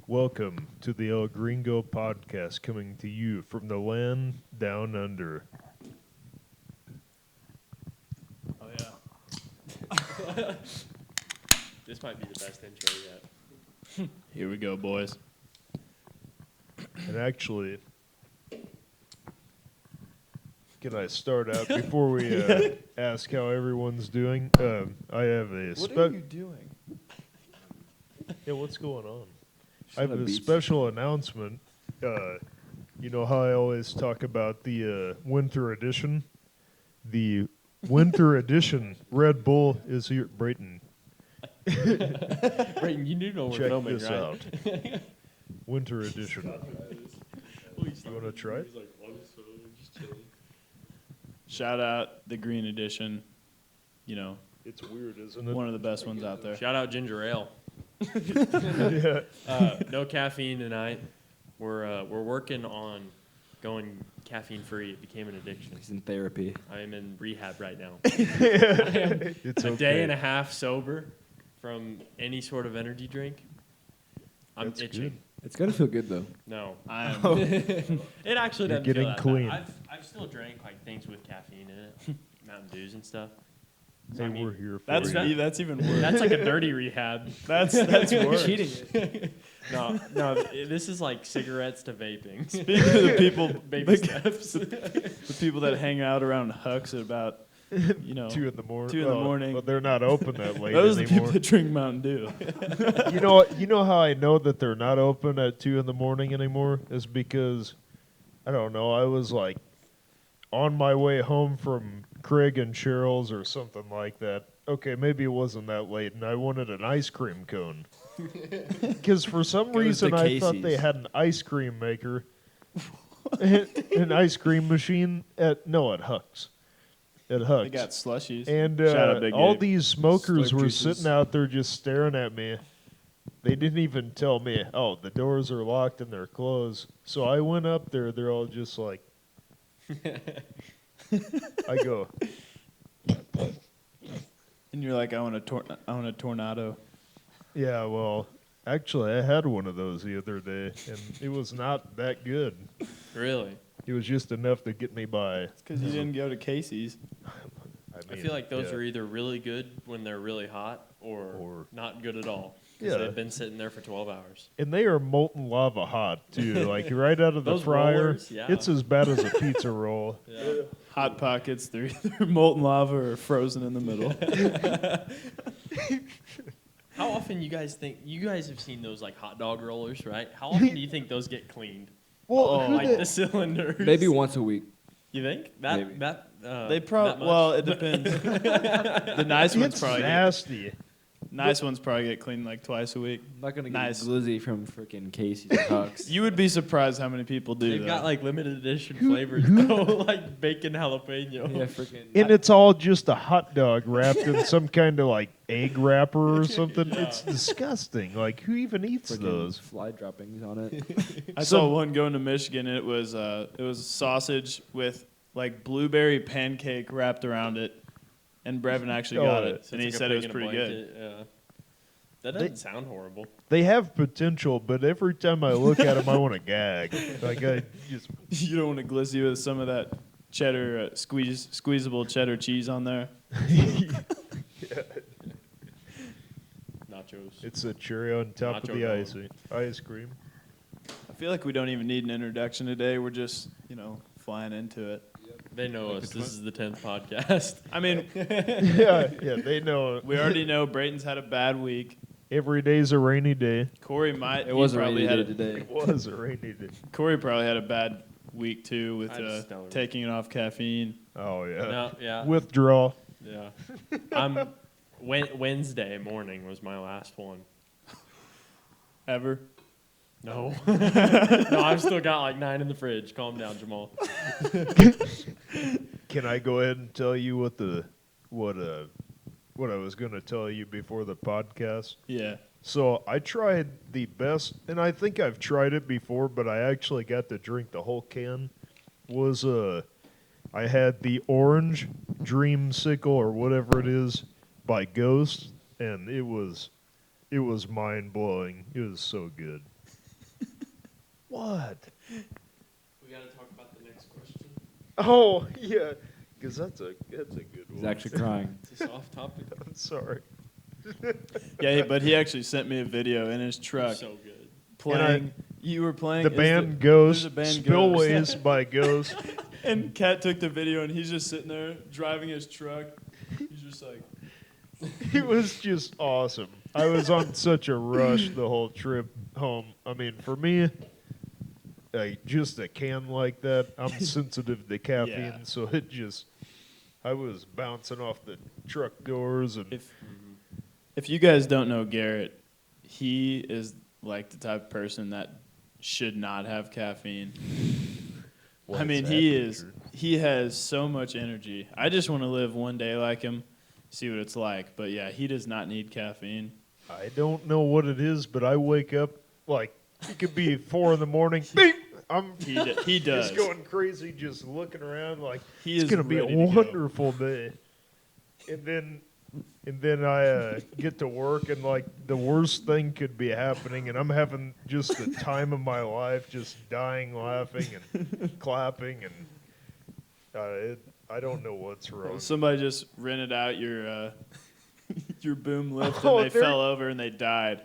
Welcome to the El Gringo podcast, coming to you from the land down under. Oh, yeah. This might be the best intro yet. Here we go, boys. And actually, can I start out before we ask how everyone's doing? I have a What are you doing? Yeah, what's going on? I have a special announcement. You know how I always talk about the winter edition? The winter edition Red Bull is here. Brayton, Brayton, you do know we're check filming, this right? out. Winter edition. You want to try it? Shout out the green edition. You know, It's weird, isn't it? one of the best ones out there. Shout out ginger ale. Yeah. No caffeine tonight. We're working on going caffeine free. It became an addiction. He's in therapy. I am in rehab right now. It's A okay. day and a half sober from any sort of energy drink. I'm That's itching. good. It's gotta feel good though. No, I am. it actually You're doesn't getting feel that clean. bad. I've still drank like things with caffeine in it, Mountain Dews and stuff. So, Hey, I mean, we're here for That's you. that's even worse. that's like a dirty rehab. That's worse. Cheating. No, this is like cigarettes to vaping. Speaking of the people, Baby steps. the people that hang out around Huck's at about, 2 in the morning. 2 in the morning. Well, they're not open that late those are the people anymore. that drink Mountain Dew. You know how I know that they're not open at 2 in the morning anymore is because I don't know. I was like on my way home from Craig and Cheryl's or something like that. Okay, maybe it wasn't that late, and I wanted an ice cream cone. Because for some Goes reason to I thought they Casey's. had an ice cream maker, an ice cream machine at Huck's. At Huck's. They got slushies. And Shout out Big all Gabe. these smokers Slurp were juices. sitting out there just staring at me. They didn't even tell me, oh, the doors are locked and they're closed. So I went up there. They're all just like, I go, And you're like, I want a tornado. yeah, well, actually, I had one of those the other day, and it was not that good. Really? It was just enough to get me by. It's because you didn't go to Casey's. I feel like those are either really good when they're really hot or not good at all. 'Cause Yeah. they've been sitting there for 12 hours. And they are molten lava hot, too. Like, right out of the Those fryer. rollers, yeah. It's as bad as a pizza roll. Yeah. Hot Pockets, they're either molten lava or frozen in the middle. How often you guys have seen those like hot dog rollers, right? How often do you think those get cleaned? Well, who Like the cylinders. Maybe once a week. You think Maybe. They probably, well, it depends. The nice ones it's probably nasty. nice ones probably get cleaned like twice a week. I'm not gonna Nice. get glizzy from freaking Casey's or Huck's. You would be surprised how many people do They've that. got like limited edition flavors, though, like bacon jalapeno. Yeah, freaking. And it's all just a hot dog wrapped in some kind of like egg wrapper or something. Yeah. It's disgusting. Like, who even eats freaking those? fly droppings on it. I saw one going to Michigan. And it was sausage with like blueberry pancake wrapped around it, and Brevin actually got it, So and it's he like said a it was pig in a pretty good. blanket, Yeah. That doesn't sound horrible. They have potential, but every time I look at them, I want to gag. Like, I just. You don't want to glizzy with some of that cheddar squeezable cheddar cheese on there. Nachos. It's a cherry on top of Nacho the dog. ice cream. I feel like we don't even need an introduction today. We're just flying into it. They know us. This is the 10th podcast. I mean, yeah, they know. we already know Brayton's had a bad week. Every day's a rainy day. Corey might. It was a probably rainy had day a, today. It was a rainy day. Corey probably had a bad week too with I had stoned. taking it off caffeine. Oh, yeah. No, yeah. Withdrawal. Yeah. Wednesday morning was my last one. Ever? No. No, I've still got like 9 in the fridge. Calm down, Jamal. Can I go ahead and tell you what I was going to tell you before the podcast? Yeah. So I tried the best, and I think I've tried it before, but I actually got to drink the whole can. I had the orange dreamsicle or whatever it is by Ghost, and it was mind blowing. It was so good. What? We got to talk about the next question. Oh, yeah. Because that's a good He's one. actually crying. It's a soft topic. I'm sorry. Yeah, but he actually sent me a video in his truck So good. playing. You were playing The is band there's Ghost, a band Spillways Ghost. by Ghost. And Kat took the video, and he's just sitting there driving his truck. He's just like, It was just awesome. I was on such a rush the whole trip home. I mean, for me, just a can like that, I'm sensitive to caffeine, Yeah. so I was bouncing off the truck doors and if you guys don't know Garrett, he is like the type of person that should not have caffeine. Why I mean, is that, Richard? he has so much energy. I just want to live one day like him, see what it's like. But yeah, he does not need caffeine. I don't know what it is, but I wake up like it could be 4 in the morning. Beep! I'm He does. just going crazy, just looking around like He it's is gonna be a ready to go. wonderful day. And then I get to work and like the worst thing could be happening, and I'm having just the time of my life, just dying laughing and clapping, and I don't know what's wrong. Somebody just rented out your your boom lift, Oh, and they they're- fell over and they died.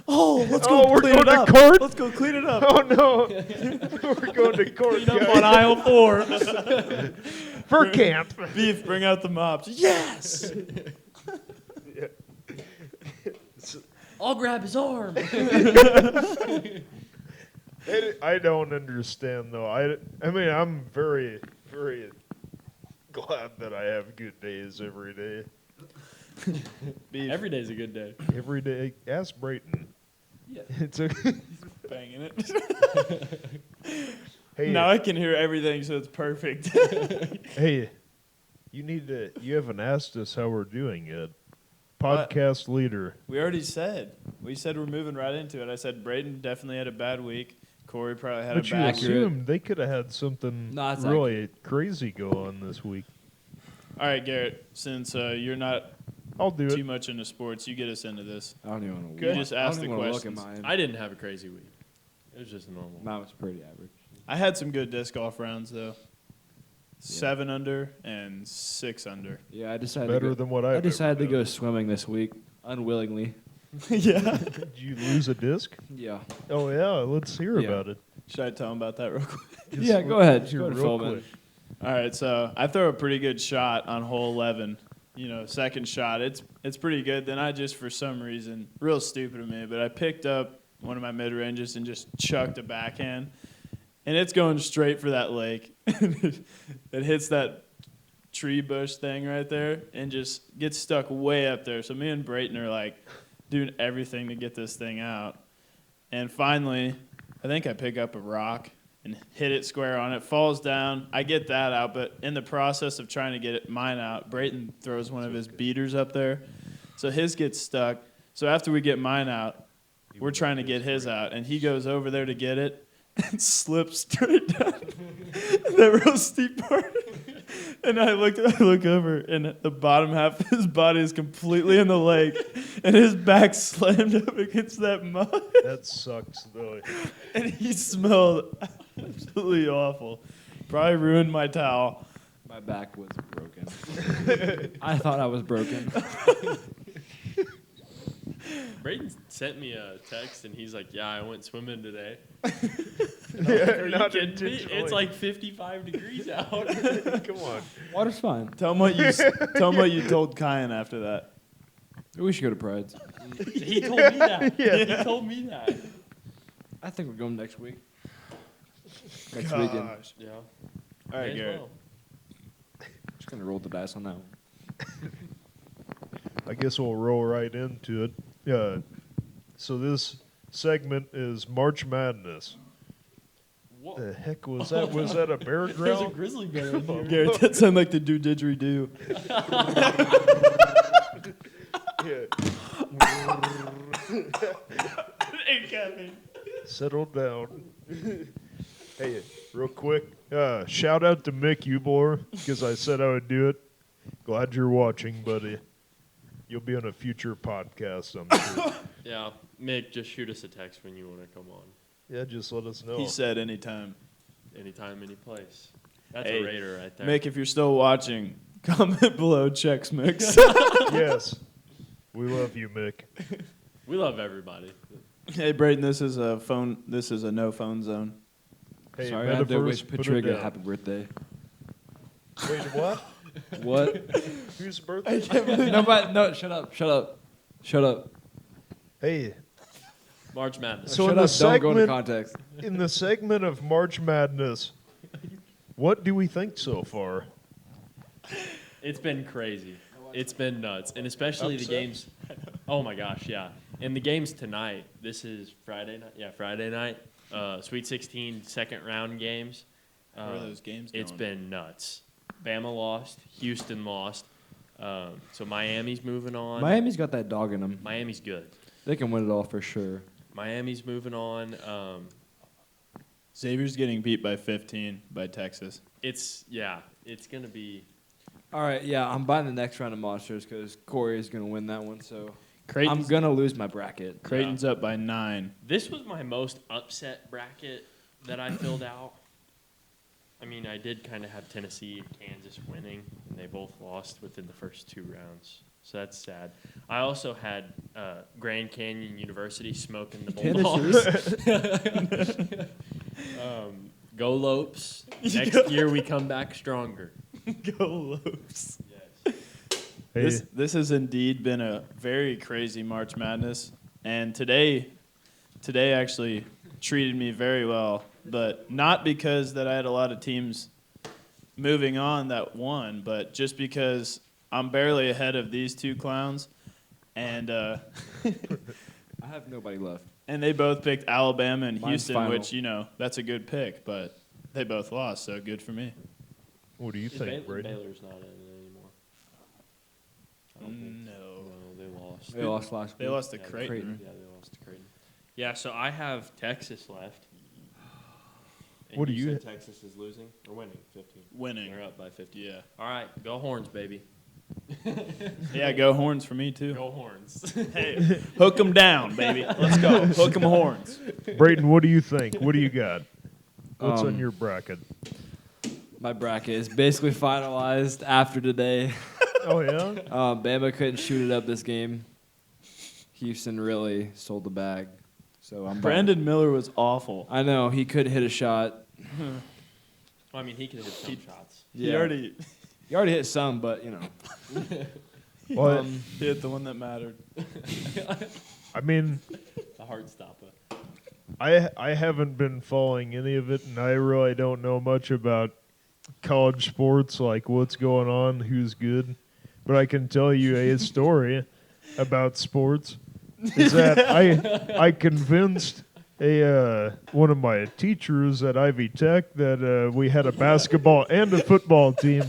Oh, let's Oh, go we're clean going it to up. court? Let's go clean it up. Oh no, we're going to court Clean up guys. on aisle 4. For camp. Beef, bring out the mops. Yes. I'll grab his arm. I don't understand though. I mean, I'm very, very glad that I have good days every day. Beef, Every day's a good day. Every day. Ask Brayton. Yeah. It's a banging it. hey. Now I can hear everything, so it's perfect. Hey, you haven't asked us how we're doing yet. What? Podcast leader. We already said. We said we're moving right into it. I said Braden definitely had a bad week. Corey probably had But a you bad accurate. assumed they could have had something No, it's really crazy go on this week. All right, Garrett, since you're not I'll do too it. much into sports, you get us into this. I don't even want You just ask the look at questions. mine. I didn't have a crazy week. It was just normal. Mine was pretty average. I had some good disc golf rounds, though. 7 under and 6 under. Yeah, I decided Better to go, than what I've I decided to ever go done. swimming this week, unwillingly. Yeah. Did you lose a disc? Yeah. Oh yeah, let's hear Yeah. about it. Should I tell him about that real quick? Yeah, go ahead. Just Here, go ahead, real Philman. quick. All right, so I throw a pretty good shot on hole 11. Second shot, it's pretty good. Then I just, for some reason, real stupid of me, but I picked up one of my mid-ranges and just chucked a backhand. And it's going straight for that lake. It hits that tree bush thing right there and just gets stuck way up there. So me and Brayton are like doing everything to get this thing out. And finally, I think I pick up a rock and hit it square on it. Falls down. I get that out, but in the process of trying to get mine out, Brayton throws one of his beaters up there. So his gets stuck. So after we get mine out, we're trying to get his out, and he goes over there to get it and slips straight down that real steep part. And I look over, and the bottom half of his body is completely in the lake, and his back slammed up against that mud. That sucks though. And he smelled absolutely awful. Probably ruined my towel. My back was broken. I thought I was broken. Braden sent me a text and he's like, "Yeah, I went swimming today." Yeah, Are you not kidding me? intentionally. It's like 55 degrees out. Come on. Water's fine. Tell him what you told Kyan after that. We should go to Pride's. He told me that. Yeah. He told me that. I think we're going next week. Next weekend. Gosh. Yeah. All right, May as Garrett. well. Just gonna roll the dice on that one. I guess we'll roll right into it. So this segment is March Madness. What? The heck was that? Was that a bear There's a growl? grizzly bear in here. Garrett, that sounded like the do didgeridoo. Yeah. Hey, Kevin. Settle down. Hey, real quick, shout out to Mick Ubor because I said I would do it. Glad you're watching, buddy. You'll be on a future podcast, I'm sure. Yeah, Mick, just shoot us a text when you want to come on. Yeah, just let us know. He said anytime. Anytime, any place. That's Hey, a Raider right there. Mick, if you're still watching, comment below Chex Mix. Yes. We love you, Mick. We love everybody. Hey, Brayden, this is a phone. This is a no phone zone. Hey, Sorry, I had to Metaverse, wish put it Patrick a down. happy birthday. Wait, what? What? Whose birthday? No, shut up. Hey, March Madness. So shut in up, the don't go into segment- context. in the segment of March Madness, what do we think so far? It's been crazy. It's been nuts. And especially Upset? the games. Oh, my gosh, yeah. And the games tonight. This is Friday night. Yeah, Friday night. Sweet 16 second round games. How are those games It's going? been nuts. Bama lost. Houston lost. So Miami's moving on. Miami's got that dog in them. Miami's good. They can win it all for sure. Miami's moving on. Xavier's getting beat by 15 by Texas. It's going to be. All right, yeah, I'm buying the next round of Monsters because Corey is going to win that one, so I'm Creighton's, going to lose my bracket. Creighton's up by 9. This was my most upset bracket that I filled out. I mean, I did kind of have Tennessee and Kansas winning, and they both lost within the first 2 rounds. So that's sad. I also had Grand Canyon University smoking the Bulldogs. Go Lopes. Next year we come back stronger. Go Lopes. Yes. Hey, This has indeed been a very crazy March Madness, and today actually treated me very well, but not because that I had a lot of teams moving on that won, but just because I'm barely ahead of these two clowns, and I have nobody left. and they both picked Alabama and Mine's Houston, final. which that's a good pick, but they both lost, so good for me. what do you think, Brady? Baylor's not in it anymore. I don't think. No, No, they lost. They lost last week. they lost to Yeah, Creighton. Creighton. Yeah, they lost to Creighton. Yeah, so I have Texas left. And What do you you said Texas is losing or winning? 15. Winning. They're up by 50. Yeah, All right, go Horns, baby. yeah, go Horns for me too. Go Horns. Hey, hook them down, baby. Let's go. Hook them horns. Brayden, what do you think? What do you got? What's on Um, your bracket? My bracket is basically finalized after today. Oh, yeah? Bama couldn't shoot it up this game. Houston really sold the bag. So I'm Brandon Miller was awful. I know he couldn't hit a shot. Well, I mean, he could hit some shots. He already He already hit some, but Well, hit the one that mattered. I mean, The heart stopper. I haven't been following any of it, and I really don't know much about college sports, like what's going on, who's good. But I can tell you a story about sports. Is that I convinced one of my teachers at Ivy Tech that we had a basketball and a football team.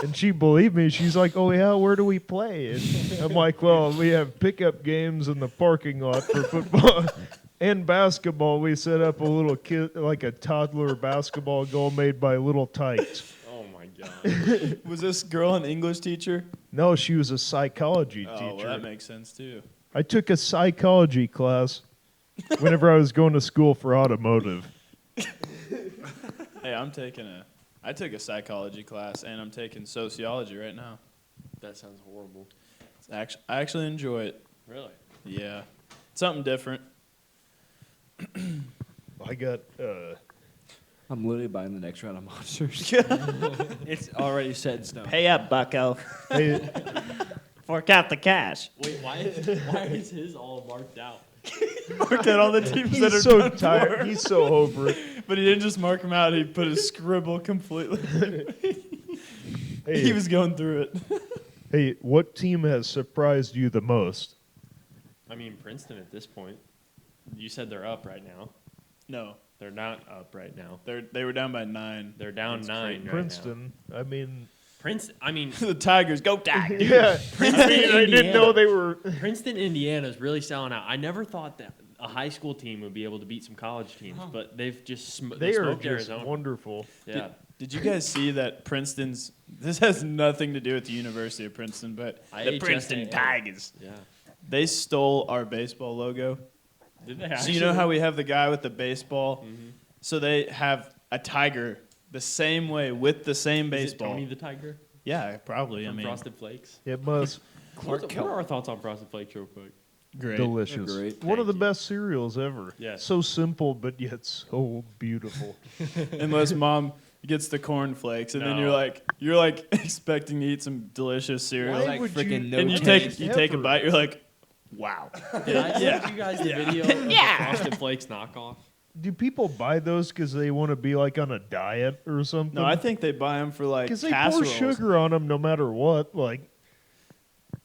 And she believed me. She's like, "Oh yeah, where do we play?" And I'm like, "Well, we have pickup games in the parking lot for football and basketball. We set up a little kid, like a toddler basketball goal made by little tykes." Oh, my God. Was this girl an English teacher? No, she was a psychology Oh, teacher. well, that makes sense too. I took a psychology class whenever I was going to school for automotive. Hey, I took a psychology class and I'm taking sociology right now. That sounds horrible. I actually enjoy it. Really? Yeah, something different. I got I'm literally buying the next round of Monsters. It's already set in stone. Pay up, bucko. hey, Fork out the cash. Wait, why is his all marked out? Marked out all the teams that are he's so done tired. for. He's so over it. But he didn't just mark them out. He put his scribble completely. Hey, He was going through it. hey, what team has surprised you the most? I mean, Princeton at this point. You said they're up right now. No, They're not up right now. they were down by 9. They're down That's 9 right now. Princeton. I mean, Princeton. I mean, The Tigers go Tigers. yeah. Princeton, I didn't Indiana. know they were. Princeton, Indiana is really selling out. I never thought that a high school team would be able to beat some college teams, but they've just They are smoked just Arizona. wonderful. Yeah. Did you guys see that Princeton's? This has nothing to do with the University of Princeton, but the IHSA. Princeton Tigers. Yeah. They stole our baseball logo Did they So actually? you know how we have the guy with the baseball? Mhm. So they have a tiger the same way with the same Is it baseball. Tony the Tiger Yeah, probably. from I mean, Frosted Flakes? It must What are our thoughts on Frosted Flakes, real quick? great. delicious. They're great. One of the Thank you. best cereals ever. Yes. So simple, but yet so beautiful. Unless mom gets the corn flakes, and then No. you're like expecting to eat some delicious cereal, Why like would freaking you? no and you taste. take a bite. You're like, wow. Did I send you guys the video of the Frosted Flakes knockoff? Do people buy those because they want to be like on a diet or something? No, I think they buy them for like because they casseroles. pour sugar on them no matter what. Like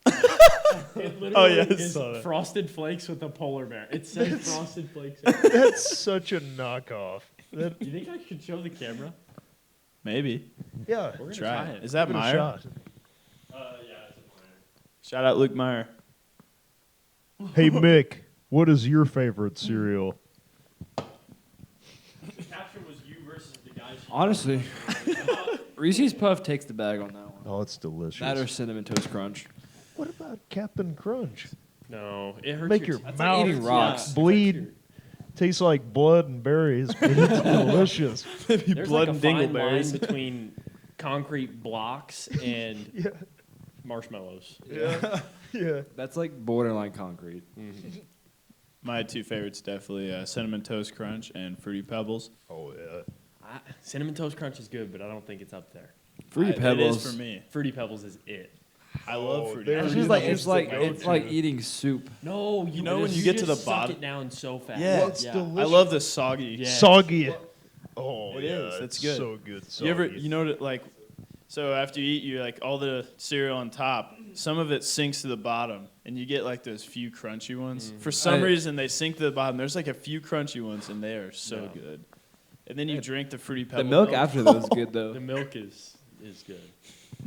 It literally Oh, yeah, I is saw that. Frosted Flakes with a polar bear. It says Frosted Flakes. that's such a knockoff. That You think I could show the camera? Maybe. yeah. We're gonna Try try it. it. Is that Give it a Meyer? shot. Yeah, it's a plan. Shout out Luke Meyer. Hey Mick, what is your favorite cereal? The caption was you versus the guys. Honestly, Reese's Puff takes the bag on that one. Oh, it's delicious. That or Cinnamon Toast Crunch. What about Captain Crunch? No, it hurts. Make your That's mouth like eating rocks. bleed. Tastes like blood and berries, but it's delicious. There's Blood like and a fine line dingleberries. between concrete blocks and Yeah, marshmallows. yeah, yeah. That's like borderline concrete. My two favorites definitely Cinnamon Toast Crunch and Fruity Pebbles. Oh yeah. Cinnamon Toast Crunch is good, but I don't think it's up there. Fruity It Pebbles. is for me. Fruity Pebbles is it. I love Oh, Fruity there Pebbles. It's just like It's it's like the it's like go-to. eating soup. No, You know when you get to the just suck bottom- it down so fast. Yeah. It's I delicious. love the soggy. Yeah. Soggy. Oh, It yeah, is. It's it's good. so good. You ever, soggy. you know, that, like, so after you eat, you like all the cereal on top. Some of it sinks to the bottom, and you get like those few crunchy ones. For some reason, they sink to the bottom. There's like a few crunchy ones, and they are so No. good. And then you drink the Fruity The Pebble milk after those is good The though. milk is good.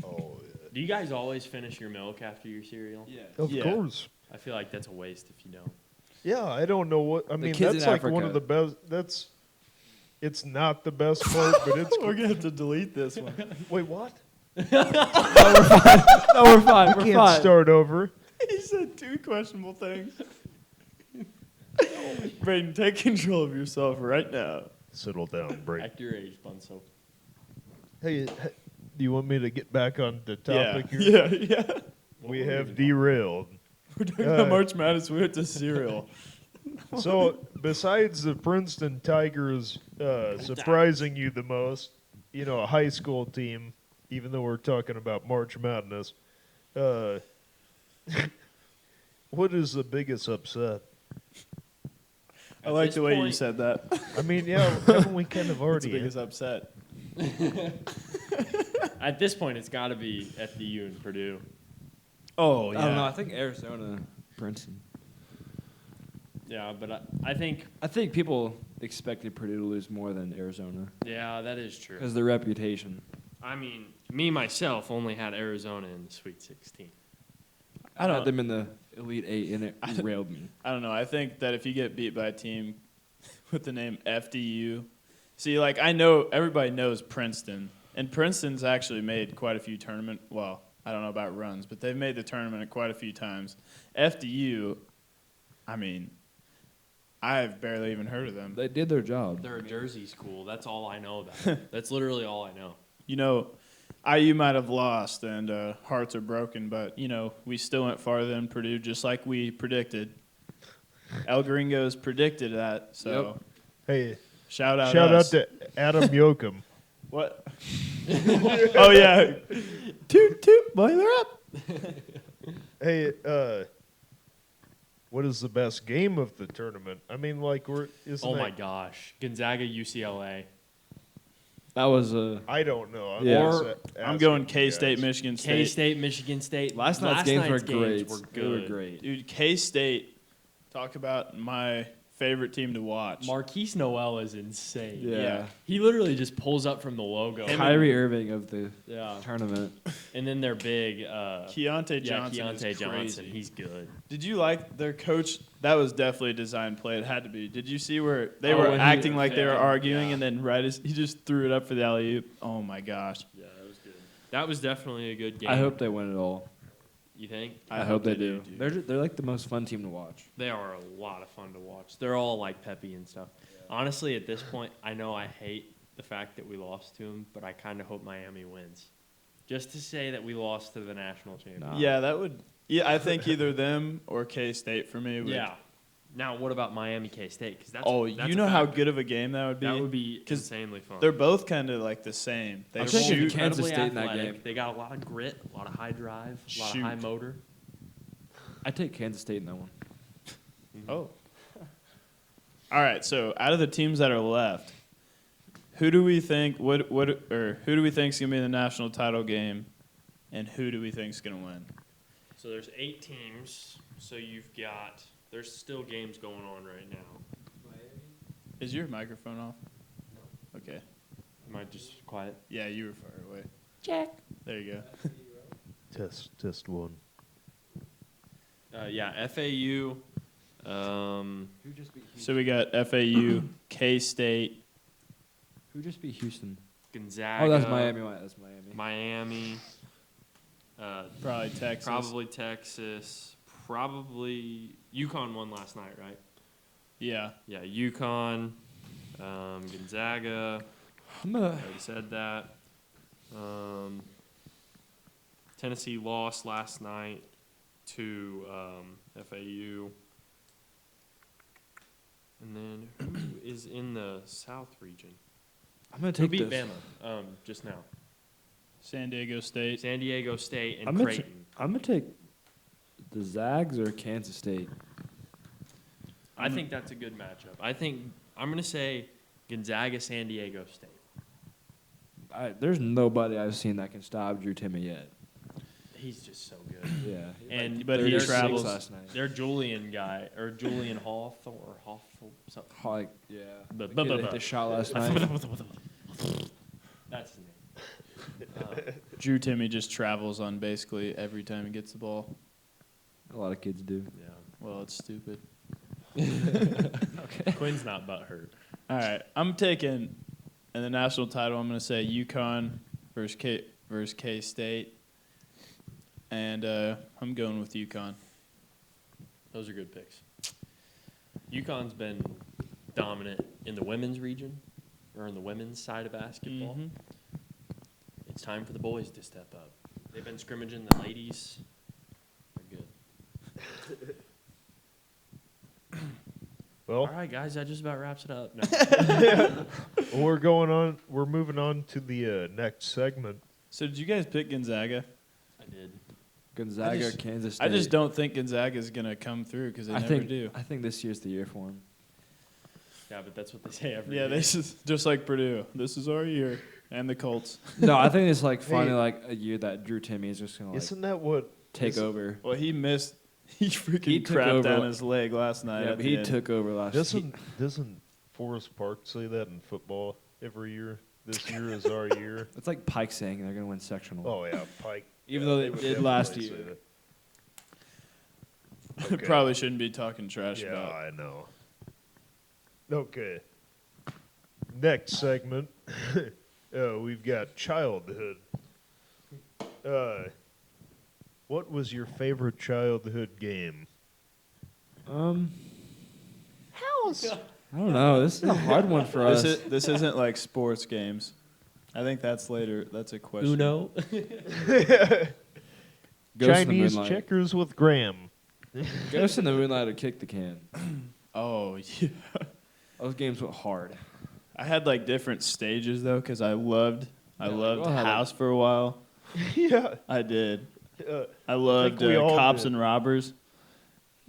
Oh yeah. Do you guys always finish your milk after your cereal? Yeah. Of Yeah. course. I feel like that's a waste if you don't. Yeah, I don't know what. I mean, kids that's in like one Africa. of the best. That's. It's not the best part, but it's. We're gonna have to delete this one. Wait, what? No, we're fine. We're Can't fine. start over. He said two questionable things. Brayden, take control of yourself right now. Settle down, break. Act your age, Bunso. Hey, do you want me to get back on the Yeah, topic here? yeah. We have derailed. We're talking about Uh, March Madness. We went to cereal. So, besides the Princeton Tigers surprising you the most, you know, a high school team, even though we're talking about March Madness, what is the biggest upset? I like this the way you point- said that. I mean, yeah, haven't we kind of What's the already? biggest upset? At this point, it's got to be FDU and Purdue. Oh, I don't know. I think Arizona, Princeton. Yeah, but I think, I think people expected Purdue to lose more than Arizona yeah, that is true. because of their reputation. I mean, me, myself, only had Arizona in the Sweet 16. I I don't- had them in the Elite Eight, and it railed me. I don't know. I think that if you get beat by a team with the name FDU, see, like, I know everybody knows Princeton, and Princeton's actually made quite a few tournament. Well, I don't know about runs, but they've made the tournament quite a few times. FDU, I mean, I've barely even heard of them. They did their job. They're a Jersey school. That's all I know about them. That's literally all I know. You know, IU might have lost and hearts are broken, but, you know, we still went farther than Purdue just like we predicted. El Gringos predicted that, so Hey, shout out shout out us. to Adam Yoakum. What? Oh, yeah. Toot, toot, boiler up. Hey, what is the best game of the tournament? I mean, like, isn't Oh that, my gosh. Gonzaga, UCLA. That was I don't know. I'm, Yeah. just I'm asking going you K-State, guys. Michigan State. K-State, Michigan State. last night's games were great. Were They good. were great. Dude, K-State, talk about my favorite team to watch. Marquise Noel is insane. Yeah. He literally just pulls up from the logo. Kyrie Irving of the Yeah. tournament. And then they're big. Keontae Johnson is Keontae crazy. Johnson. He's good. Did you like their coach? That was definitely a design play. It had to be. Did you see where they Oh, were when he- acting like they were yeah, arguing, yeah. and then right as he just threw it up for the alley-oop? Oh, my gosh. Yeah, that was good. That was definitely a good game. I hope they win it all. You think? I hope they do. do. They're like the most fun team to watch. They are a lot of fun to watch. They're all like peppy and stuff. Honestly, at this point, I know I hate the fact that we lost to them, but I kind of hope Miami wins. Just to say that we lost to the national champion. Nah. Yeah, that would. Yeah, I think either them or K-State for me. Would, Yeah. Now, what about Miami K-State? Because that's you know how good of a game that would be. That would be 'Cause insanely fun. They're both kind of like the same. They I'm taking shoot. Kansas incredibly State in that athletic. game. They got a lot of grit, a lot of high drive, a lot Shoot. of high motor. I take Kansas State in that one. Oh. All right. So out of the teams that are left, who do we think who do we think is gonna be in the national title game, and who do we think is gonna win? So there's 8 teams. So you've got. There's still games going on right now. Is your microphone off? No. Okay. Am I just quiet? Yeah, you were far away. Check. There you go. Test one. Yeah, FAU. Who just beat Houston? So we got FAU, K-State. Who just beat Houston? Gonzaga. Oh, that's Miami. That's Miami. Miami. Probably Texas. Probably Texas. Probably UConn won last night, right? Yeah. Yeah, UConn, Gonzaga. I already said that. Tennessee lost last night to FAU. And then who is in the South region? I'm gonna Who take beat this. Bama just now? San Diego State. San Diego State and I'm gonna Creighton. I'm gonna take the Zags or Kansas State. I think that's a good matchup. I think I'm going to say Gonzaga, San Diego State. There's nobody I've seen that can stop Drew Timmy yet. He's just so good. Yeah, And But he 36 travels. last night. Their Julian guy, or Julian Hawthorne, or Hawthorne, something. Like, yeah, But- the kid that hit the shot last night. That's his name. Drew Timmy just travels on basically every time he gets the ball. A lot of kids do. Yeah. Well, it's stupid. Quinn's not butthurt. All right. I'm taking in the national title. I'm going to say UConn versus K-State. And I'm going with UConn. Those are good picks. UConn's been dominant in the women's region, or in the women's side of basketball. Mhm. It's time for the boys to step up. They've been scrimmaging the ladies. They're good. Well, All right, guys, that just about wraps it up. No. we're moving on to the next segment. So did you guys pick Gonzaga? I did. Gonzaga, Kansas State. I just don't think Gonzaga is going to come through because they never do. I think this year's the year for him. Yeah, but that's what they say every Yeah, year. this is just like Purdue. This is our year. And the Colts. No, I think it's like finally Hey. like a year that Drew Timmy is just gonna like Isn't that what? take isn't- over. Well, he missed. He freaking He took crapped over- down his leg last night. Yeah, at but the he end. took over last. Doesn't Forest Park say that in football every year? This year is our year. It's like Pike saying they're gonna win sectional. Oh yeah, Pike. Even Yeah, though they would did last definitely year. say that. Okay. Probably shouldn't be talking trash Yeah, about. I know. Okay. Next segment, we've got childhood. What was your favorite childhood game? House. I don't know. This is a hard one for us. This isn't like sports games. I think that's later. That's a question. Uno. Ghost in the Chinese Moonlight. checkers with Graham. Ghost in the Moonlight would kick the can. Oh yeah. Those games went hard. I had like different stages though, because I loved Yeah, we all had, like- House for a while. Yeah. I did. Uh, I loved we all Cops did. and Robbers.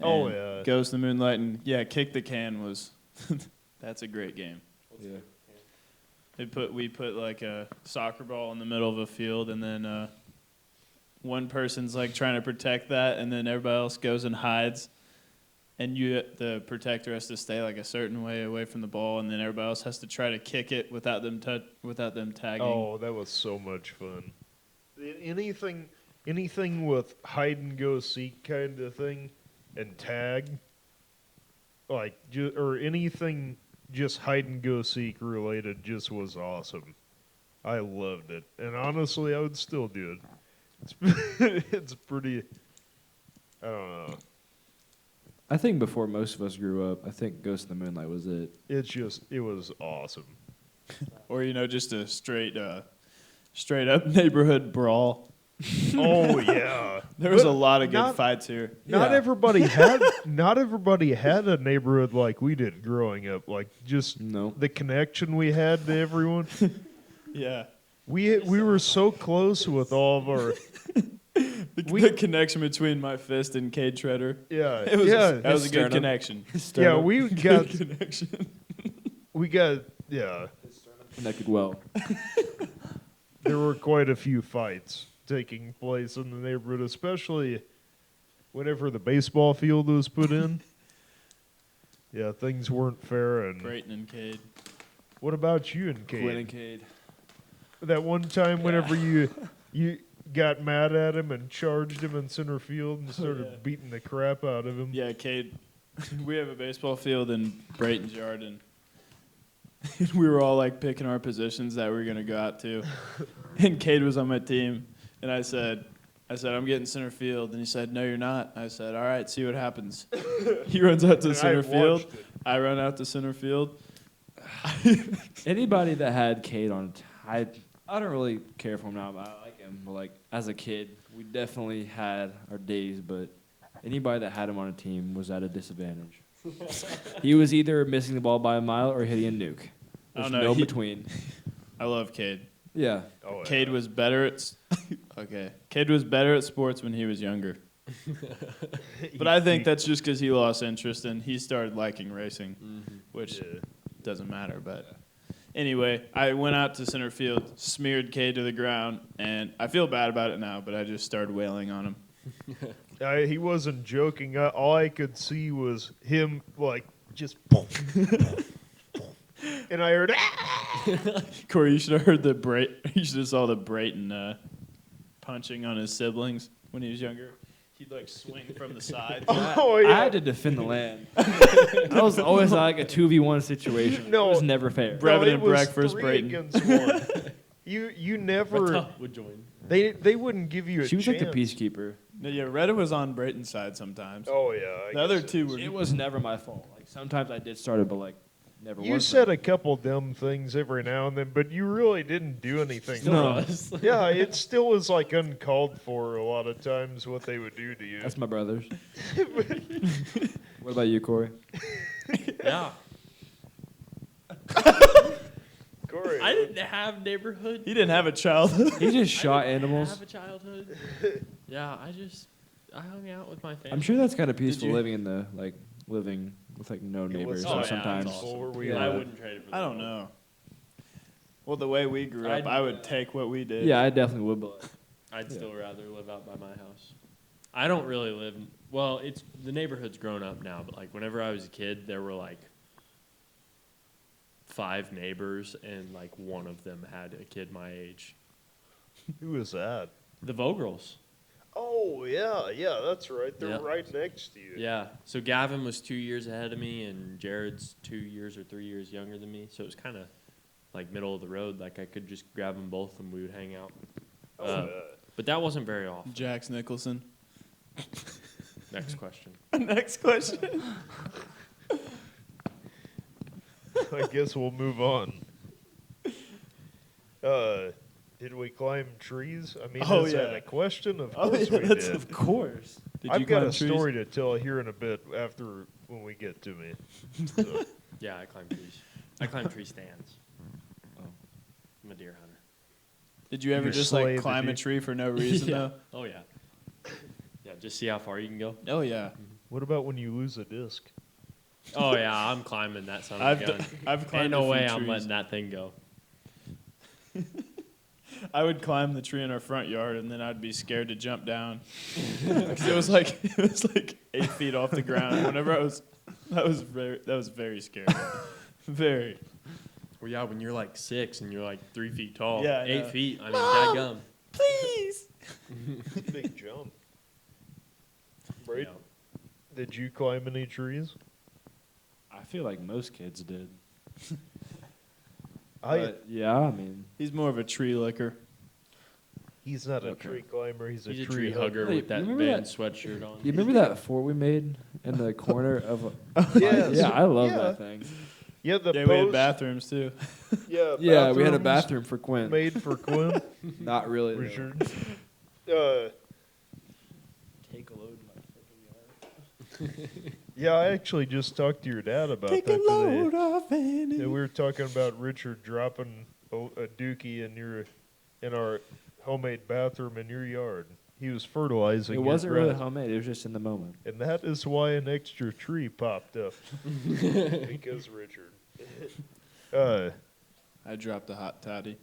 Oh, And yeah. Ghost in the Moonlight and Kick the Can was. That's a great game. Yeah. We put like a soccer ball in the middle of a field, and then one person's like trying to protect that, and then everybody else goes and hides, and the protector has to stay like a certain way away from the ball, and then everybody else has to try to kick it without them tagging. Oh, that was so much fun. Anything with hide and go seek kind of thing, and tag, like or anything just hide and go seek related, just was awesome. I loved it, and honestly, I would still do it. It's it's I don't know. I think before most of us grew up, I think Ghost in the Moonlight was it. It was awesome. Or just a straight up neighborhood brawl. Oh yeah. There was But a lot of good not- fights here. Not Yeah. everybody had a neighborhood like we did growing up. Like just No. the connection we had to everyone. Yeah. We were so close with all of our The connection between my fist and Cade Shredder. yeah That was a good sternum. connection. yeah we got Good connection. yeah. Connected well. There were quite a few fights taking place in the neighborhood, especially whenever the baseball field was put in. Yeah, things weren't fair. And Brayton and Cade. what about you and Kate? Quinn and Cade. That one time whenever you got mad at him and charged him in center field and started beating the crap out of him. Yeah, Cade. We have a baseball field in Brayton's yard, and we were all like picking our positions that we were gonna go out to. And Cade was on my team, and I said, I'm getting center field, and he said, no, you're not. I said, all right, see what happens. He runs out to And I center field. watched it. I run out to center field. Anybody that had Cade on, I don't really care for him now. But I like him. But like as a kid, we definitely had our days. But anybody that had him on a team was at a disadvantage. He was either missing the ball by a mile or hitting a nuke. I There's don't know, no he- between. I love Cade. Yeah. Oh, Cade yeah. was better at Cade was better at sports when he was younger. But I think that's just because he lost interest and he started liking racing, which Yeah. doesn't matter. But anyway, I went out to center field, smeared Cade to the ground, and I feel bad about it now. But I just started wailing on him. He wasn't joking. All I could see was him like just and I heard Corey, you should have heard you should have saw the Brayton punching on his siblings when he was younger. He'd like swing from the side. oh I yeah. had to defend the land. I was always like a 2v1 situation. No. It was never fair. Brevin it and was Breck versus 3 Brayton. against 1. You never Retta would join. they wouldn't give you a She was chance. like the peacekeeper. No, yeah, Retta was on Brayton's side sometimes. Oh yeah. I The other guess two it- were. It was never my fault. Like sometimes I did start it, but like never You was. said a couple dumb things every now and then, but you really didn't do anything. No. Yeah, it still was like uncalled for a lot of times what they would do to you. That's my brothers. What about you, Corey? Yeah. Corey. I didn't have neighborhood. He didn't have a childhood. He just shot I animals. have a childhood. Yeah, I hung out with my family. I'm sure that's kind of peaceful you? living with like no neighbors Oh, yeah, sometimes. that's awesome. Where we Yeah. I are. wouldn't trade it for the I don't world. know. Well, the way we grew up, I would take what we did. Yeah, I definitely would. But like, I'd still rather live out by my house. I don't really live. Well, it's the neighborhood's grown up now, but like whenever I was a kid, there were like 5 neighbors, and like one of them had a kid my age. Who was that? The Vogrels. Oh yeah, that's right. They're Yep. right next to you. Yeah. So Gavin was 2 years ahead of me, and Jared's 2 years or 3 years younger than me. So it was kind of like middle of the road. Like I could just grab them both, and we would hang out. Oh, But that wasn't very often. Jax Nicholson. Next question. Next question. I guess we'll move on. Did we climb trees? I mean, Oh, is that yeah. a question? Of Oh, course yeah, we that's did. of course. Did I've you got climb a trees? story to tell here in a bit after when we get to me. So, Yeah, I climb trees. I climb tree stands. I'm a deer hunter. Did you ever You just slay like the climb a deer? tree for no reason Yeah. Oh yeah. Yeah, just see how far you can go. though? Oh yeah. what about when you lose a disc? Oh yeah, I'm climbing that son of I've a d- gun. I've climbed Ain't no a few way I'm trees. letting that thing go. I would climb the tree in our front yard, and then I'd be scared to jump down because it was like 8 feet off the ground. Whenever that was very scary. Very. Well, yeah, when you're like 6 and you're like 3 feet tall, Yeah, I 8 know. feet. I mean, dadgum. Please. Big jump. Right? Yeah. Did you climb any trees? I feel like most kids did. I But, yeah, I mean, He's more of a tree licker. He's not a Okay. tree climber. He's He's a a tree hugger Hey, with that you band remember that- sweatshirt on. You remember that fort we made in the corner of? Yes. Yeah, I love Yeah. that thing. Yeah, the Yeah, we had post. bathrooms too. Yeah, Yeah, we had a bathrooms bathroom for Quinn. made for Quinn. Not really. For though. sure. Take a load in my freaking yard. Yeah, I actually just talked to your dad about that today. Yeah, we were talking about Richard dropping a dookie in our homemade bathroom in your yard. He was fertilizing. It your wasn't really grass. homemade. It was just in the moment. And that is why an extra tree popped up. Because Richard. I dropped a hot toddy.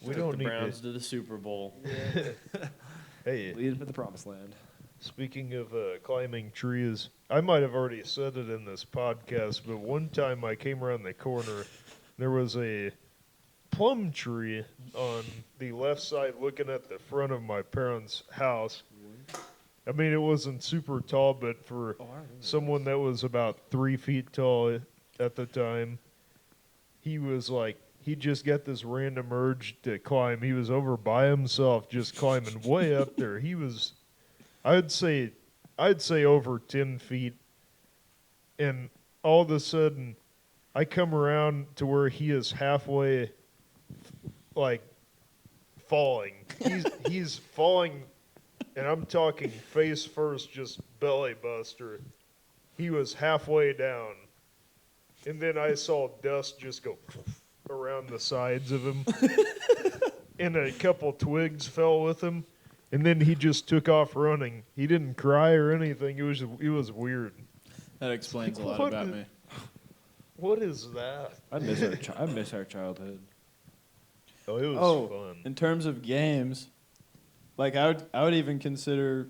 We Took don't the need Browns to the Super Bowl. Hey, Leading to the promised land. speaking of climbing trees, I might have already said it in this podcast, but one time I came around the corner, there was a plum tree on the left side looking at the front of my parents' house. I mean, it wasn't super tall, but for someone that was about 3 feet tall at the time, he was like, he just got this random urge to climb. He was over by himself, just climbing way up there. He was, I'd say over 10 feet. And all of a sudden, I come around to where he is halfway, like, falling. He's falling, and I'm talking face first, just belly buster. He was halfway down. And then I saw dust just go around the sides of him. And a couple twigs fell with him. And then he just took off running. He didn't cry or anything. It was weird. That explains a lot What about is- me. What is that? I miss our childhood. Oh, it was Oh, fun. in terms of games, like I would even consider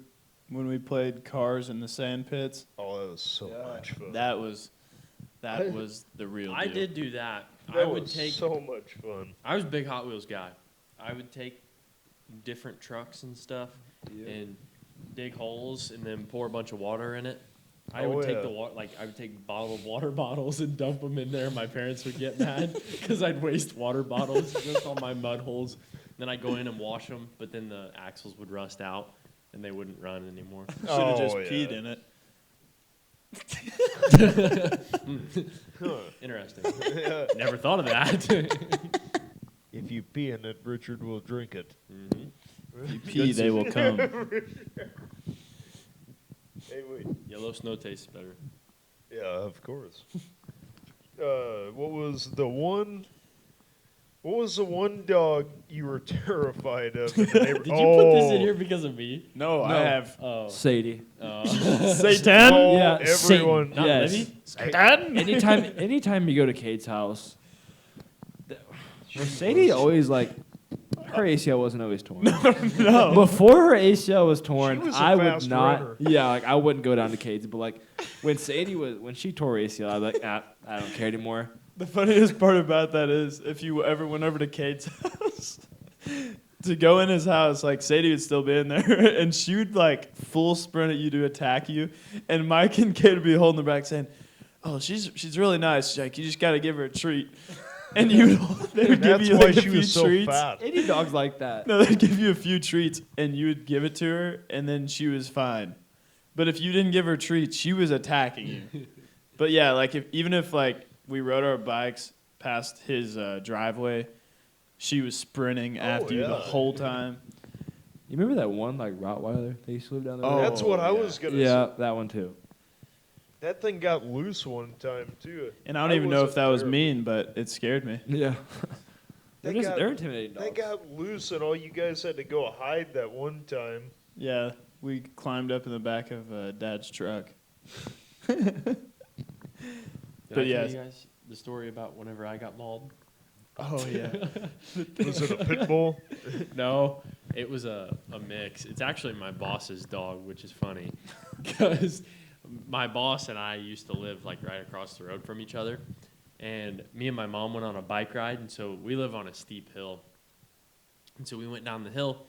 when we played cars in the sand pits. Oh, that was so much fun. That was the real deal. I did do that. That I would was take. so much fun. I was a big Hot Wheels guy. I would take different trucks and stuff and dig holes and then pour a bunch of water in it. I Oh, would take yeah. the water, like I would take bottled water bottles and dump them in there. My parents would get mad because I'd waste water bottles just on my mud holes. Then I'd go in and wash them, but then the axles would rust out and they wouldn't run anymore. Should have just Oh, yeah. peed in it. Interesting. Never thought of that. If you pee in it, Richard will drink it. If you pee, they will come. Hey, wait. Yellow snow tastes better. Yeah, of course. What was the one dog you were terrified of? Did you put this in here because of me? No, I have Oh. Sadie. Satan. Oh, Yeah, everyone. Not Yes. Libby? Satan. Anytime you go to Kate's house, Sadie always like her ACL wasn't always torn. No. Before her ACL was torn, She was a I would fast not. runner. Yeah, like I wouldn't go down to Kate's, but like when she tore her ACL, I'd be like, I don't care anymore. The funniest part about that is if you ever went over to Kate's house to go in his house, like Sadie would still be in there, and she would like full sprint at you to attack you, and Mike and Kate would be holding her back saying, "Oh, she's really nice, Jake. You just got to give her a treat." And they would give That's you why like a she few was so treats. fat. Any dogs like that? No, they'd give you a few treats, and you would give it to her, and then she was fine. But if you didn't give her treats, she was attacking you. But yeah, like even if like we rode our bikes past his driveway, she was sprinting after you the yeah. whole time. You remember that one like Rottweiler that used to live down the Oh, road? That's what I yeah. was gonna Yeah, say. that one too. That thing got loose one time too. And I don't even know if wasn't that was there. mean, but it scared me. Yeah. They They're got- intimidating dogs. They got loose, and all you guys had to go hide that one time. Yeah, we climbed up in the back of Dad's truck. Did But I yeah. tell you guys the story about whenever I got mauled? Oh yeah. Was it a pit bull? No, it was a mix. It's actually my boss's dog, which is funny because my boss and I used to live like right across the road from each other. And me and my mom went on a bike ride, and so we live on a steep hill. And so we went down the hill,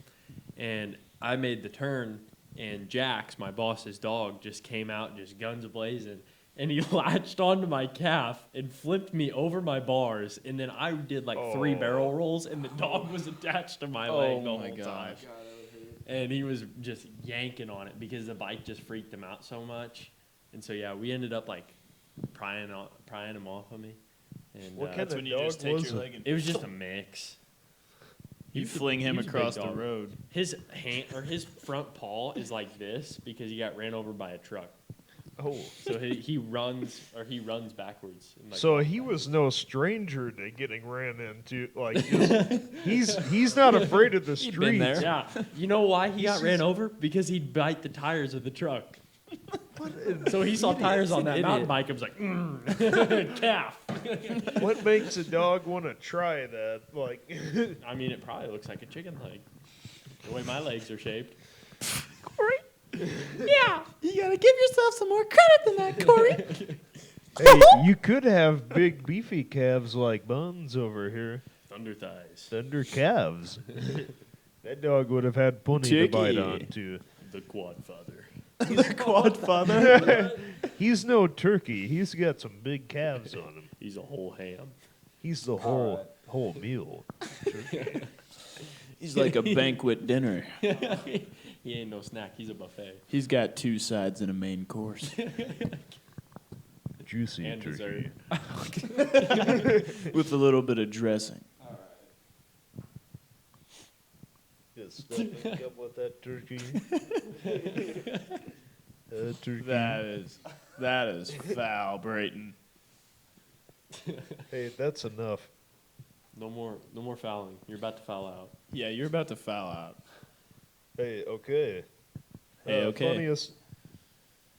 and I made the turn, and Jax, my boss's dog, just came out, just guns a-blazing. and he latched onto my calf and flipped me over my bars, and then I did like 3 barrel rolls, and the dog was attached to my leg the whole time. And he was just yanking on it because the bike just freaked him out so much. And so, yeah, we ended up, like, prying him off of me. And What kind That's of when you dog just take was your it? leg and it was just a mix. you fling him he was a big across the dog. road. His hand or his front paw is like this because he got ran over by a truck. Oh. So he runs backwards. And, like, So walks he back. was no stranger to getting ran into. Like, just, he's not afraid of the He'd streets. been there. Yeah. You know why he got ran over? Because he'd bite the tires of the truck. So he saw tires on that Idiot. mountain bike and was like, calf. What makes a dog want to try that? Like, I mean, it probably looks like a chicken leg. The way my legs are shaped. Yeah, you gotta give yourself some more credit than that, Corey. hey, you could have big beefy calves like Buns over here. Thunder thighs. Thunder calves. That dog would have had plenty to bite Chicky. on too. The quad father. The quad father. He's no turkey. He's got some big calves on him. He's a whole ham. He's the whole meal. He's like a banquet dinner. He ain't no snack. He's a buffet. He's got 2 sides and a main course. Juicy And turkey. With a little bit of dressing. Just stuffing up with that turkey. Turkey. That is foul, Brayton. Hey, that's enough. No more fouling. You're about to foul out. Yeah, you're about to foul out. Hey, okay. Hey, okay. Funniest,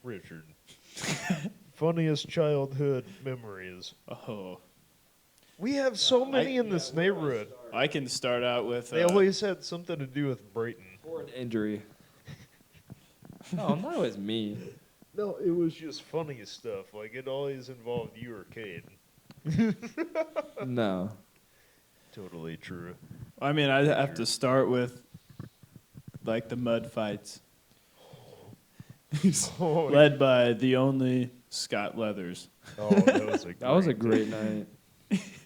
Richard. Funniest childhood memories. Oh, We have so many in this neighborhood. I can start out with. They always had something to do with Brayton. Or an injury. No, not always me. No, it was just funny stuff. Like, it always involved you or Cade. No. Totally true. I mean, I have to start with like the mud fights, Oh, led by the only Scott Leathers. oh, that was a Great night.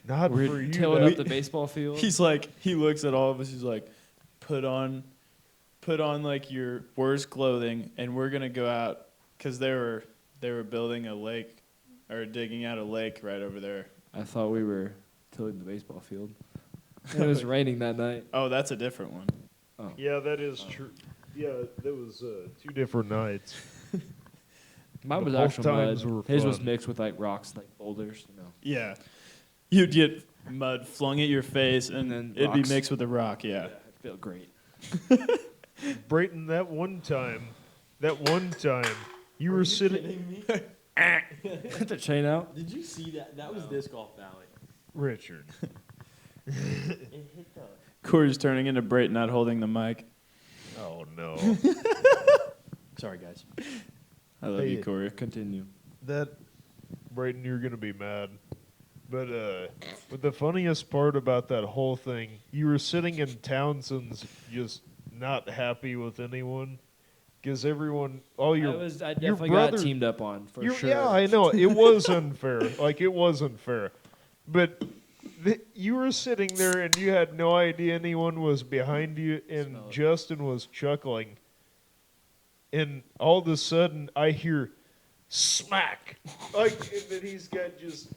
Not We're for you. tailing though. up the baseball field. He's like, he looks at all of us. He's like, put on like your worst clothing, and we're gonna go out because they were building a lake or digging out a lake right over there. I thought we were tilling the baseball field. It was raining that night. Oh, that's a different one. Yeah, that is true. Yeah, that was 2 different nights. Mine was both actual times mud. were His was fun. mixed with like rocks, like boulders. Yeah, you'd get mud flung at your face, and then it'd rocks. be mixed with a rock. Yeah. It felt great. Brayton, that one time, you were sitting. Cut the chain out. Did you see that? That was Disc Golf Valley. Richard. It hit the. Corey's turning into Brayton, not holding the mic. Oh, no. Sorry, guys. I love Hey, you, Corey. Continue. That, Brayton, you're going to be mad. But the funniest part about that whole thing, you were sitting in Townsend's just not happy with anyone. Because everyone, all your I your definitely brother- got teamed up on for sure. Yeah, I know. It was unfair. Like, it was unfair. But you were sitting there and you had no idea anyone was behind you, and Justin was chuckling. And all of a sudden, I hear smack. Like, and then he's got just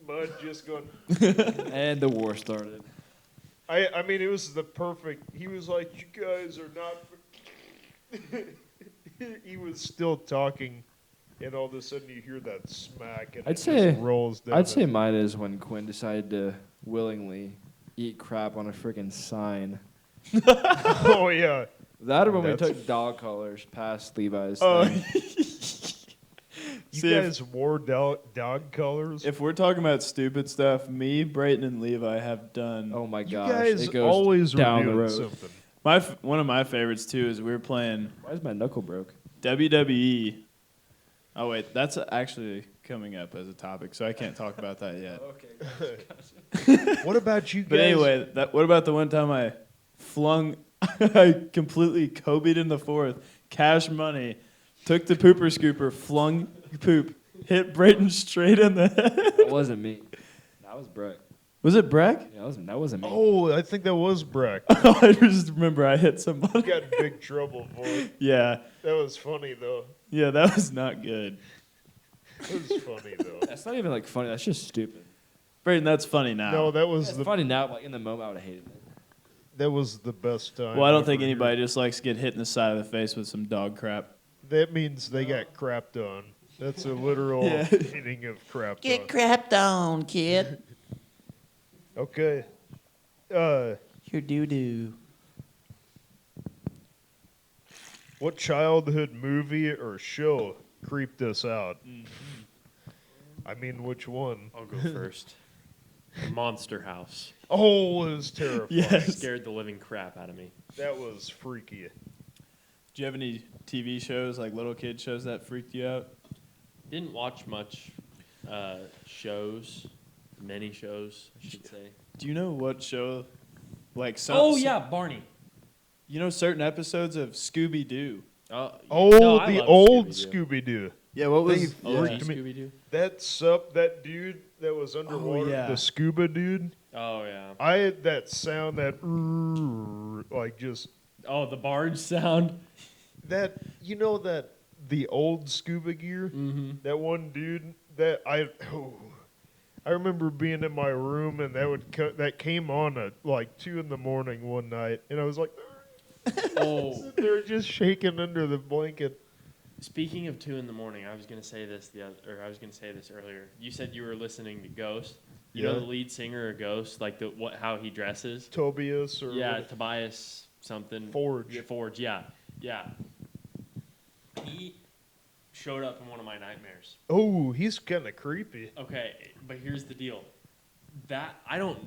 mud just going. And the war started. I mean, it was the perfect. He was like, "You guys are not." He was still talking, and all of a sudden you hear that smack, and I'd it say- just rolls down. I'd say mine is when Quinn decided to willingly eat crap on a freaking sign. Oh yeah. That or when we That's- took dog collars past Levi's. Oh, thing. You See, guys wore dog colors. if we're talking about stupid stuff, me, Brayton, and Levi have done. Oh my You gosh. guys it goes always down were the doing road. something. One of my favorites too is we were playing Why is my knuckle broke? WWE. Oh wait, that's actually coming up as a topic, so I can't talk about that yet. What about you guys? But anyway, what about the one time I completely Kobe'd in the fourth, cash money, took the pooper scooper, flung poop, hit Brayton straight in the head. That wasn't me. That was Breck. Was it Breck? Yeah, that wasn't me. Oh, I think that was Breck. I just remember I hit somebody. Got in big trouble for it. Yeah. That was funny though. Yeah, that was not good. It was funny though. That's not even like funny. That's just stupid. Brayton, that's funny now. No, that was It's the funny now, but like in the moment, I would have hated it. that was the best time. Well, I don't ever think here. anybody just likes to get hit in the side of the face with some dog crap. That means they got crapped on. That's a literal Yeah. meaning of crapped Get on. crapped on, kid. Okay. Your doo-doo. What childhood movie or show creeped us out? I mean, which one? I'll go first. Monster House. Oh, it was terrifying. Yes. Scared the living crap out of me. That was freaky. Do you have any TV shows, like little kid shows, that freaked you out? Didn't watch much shows. Many shows, I should say. Do you know what show? Like some. Oh, yeah, Barney. You know certain episodes of Scooby Doo. Oh, no, I the love old Scooby-Doo. Scooby-Doo. Yeah, what They was? OG freaked me. Scooby-Doo? That dude that was underwater, yeah. the scuba dude. Oh, yeah. I had that sound that like just Oh, the barge sound. that that the old scuba gear. Mm-hmm. That one dude that I remember being in my room and that came on at like 2 a.m. one night, and I was like, Oh, they're just shaking under the blanket. speaking of 2 a.m, I was gonna say this earlier. You said you were listening to Ghost. You know Yeah. the lead singer of Ghost, like how he dresses. Tobias or Yeah, Tobias something. Forge. Yeah, Forge. Yeah. He showed up in one of my nightmares. Oh, he's kind of creepy. Okay, but here's the deal. That I don't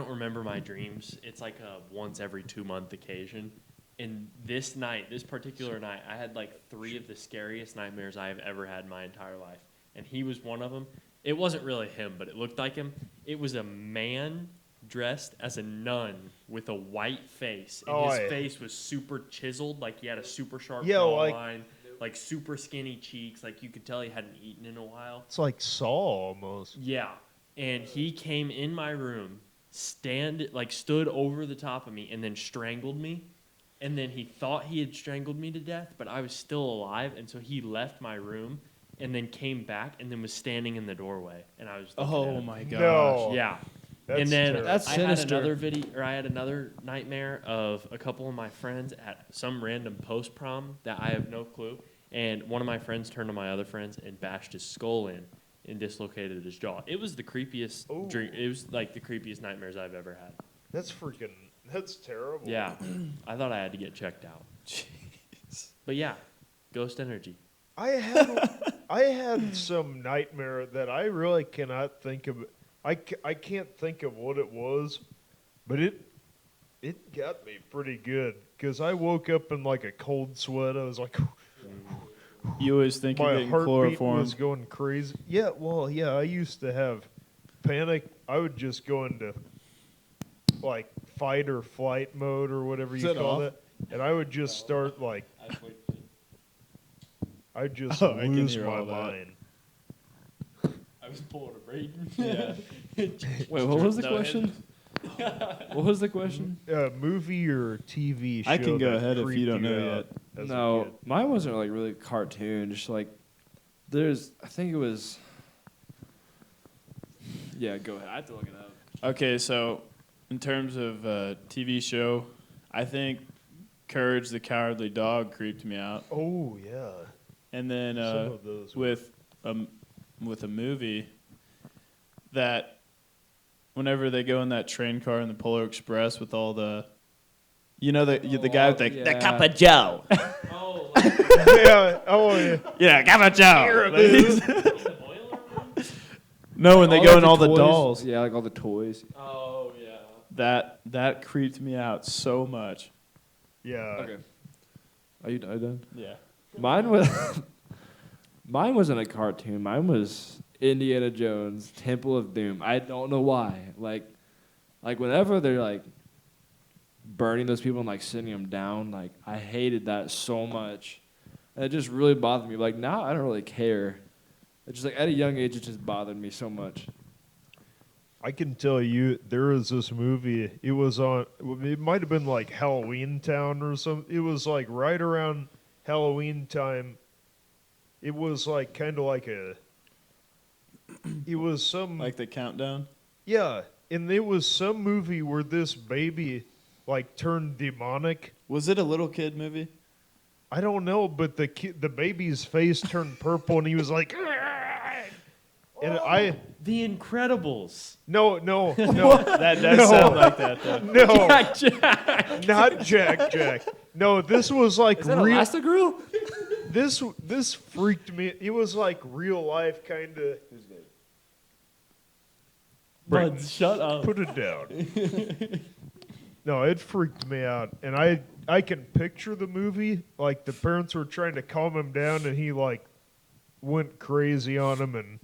remember my dreams. It's like a once every 2-month occasion. And this particular night, I had like 3 of the scariest nightmares I have ever had in my entire life. And he was one of them. It wasn't really him, but it looked like him. It was a man dressed as a nun with a white face. And his face was super chiseled, like he had a super sharp jawline, like super skinny cheeks, like you could tell he hadn't eaten in a while. It's like Saw almost. Yeah. And he came in my room, stood over the top of me, and then strangled me. And then he thought he had strangled me to death, but I was still alive, and so he left my room and then came back and then was standing in the doorway. And I was looking at him. My gosh. No. Yeah. That's and then terrible. That's I had sinister. I had another nightmare of a couple of my friends at some random post prom that I have no clue. And one of my friends turned to my other friends and bashed his skull in and dislocated his jaw. It was the creepiest Ooh. dream. It was like the creepiest nightmares I've ever had. That's terrible. Yeah, I thought I had to get checked out. Jeez. But yeah, ghost energy. I had some nightmare that I really cannot think of. I can't think of what it was, but it got me pretty good because I woke up in like a cold sweat. I was like, You always think you're my getting heartbeat chloroform. was going crazy. Yeah, well, yeah, I used to have panic. I would just go into like fight or flight mode or whatever you Is that call off? it, and I would just start like I'd just Oh, I can lose hear my all that. mind. I was pulling a Braden. Yeah. Wait, what was the No, question? What was the question? Movie or TV show? I can go that ahead if you creeped don't know out as a No, kid? mine wasn't like really cartoon. Just like I think it was. Yeah, go ahead. I have to look it up. Okay, so in terms of TV show, I think Courage the Cowardly Dog creeped me out. Oh yeah, And then some of those. with a movie that whenever they go in that train car in the Polar Express with all the the guy with the The Cup of Joe. Oh, yeah. Oh yeah. yeah Cup of Joe. the boiler room? No, when they All go like in all the toys. dolls. Yeah, like all the toys. Oh, yeah. That creeped me out so much. Yeah. Okay. Are you done? Yeah. Mine was. Mine wasn't a cartoon. Mine was Indiana Jones, Temple of Doom. I don't know why. Like whenever they're like burning those people and like sitting them down, like I hated that so much. And it just really bothered me. Like, now I don't really care. It's just like, at a young age, it just bothered me so much. I can tell you, there is this movie. It was on. It might have been like Halloween Town or something. It was like right around Halloween time. It was like kind of like a. It was some Like the countdown. yeah, and it was some movie where this baby like turned demonic. Was it a little kid movie? I don't know, but the baby's face turned purple, and he was like, and The Incredibles. no, That does No. sound like that, though. no, Jack. not Jack. No, this was like Is that real. Elastigirl? This freaked me. It was like real life kind of. Bud, shut up. Put it down. No, it freaked me out, and I can picture the movie. Like the parents were trying to calm him down, and he like went crazy on him, and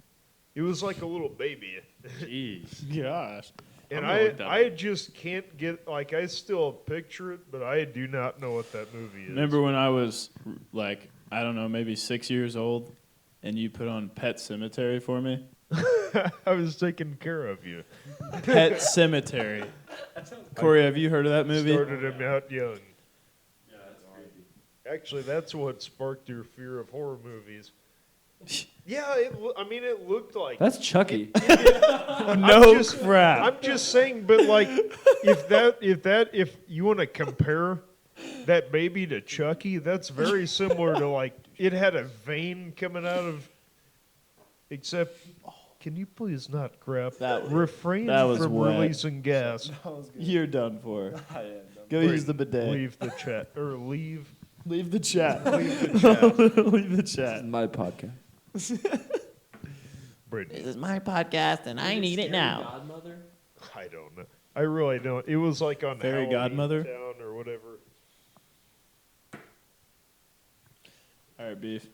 it was like a little baby. Jeez. Gosh. And I'm gonna look that I up. just can't get like I still picture it, but I do not know what that movie is. Remember when I was like, I don't know, maybe 6 years old, and you put on Pet Cemetery for me? I was taking care of you. Pet Cemetery. Corey, have you heard of that movie? Started him out young. Actually, that's what sparked your fear of horror movies. Yeah, I mean, it looked like. That's Chucky. No crap. I'm just saying, but like, if you want to compare that baby to Chucky, that's very similar to like it had a vein coming out of. Except, can you please not crap? Refrain that was from wet. releasing gas. You're done for. Go Wait, use the bidet. Leave the chat or leave. Leave the chat. Leave the chat. Leave the This chat. is my podcast. Brittany, This is my podcast, and I need it now. Godmother? I don't know. I really don't. It was like on Fairy Halloween Godmother? Town or whatever. All right, beef.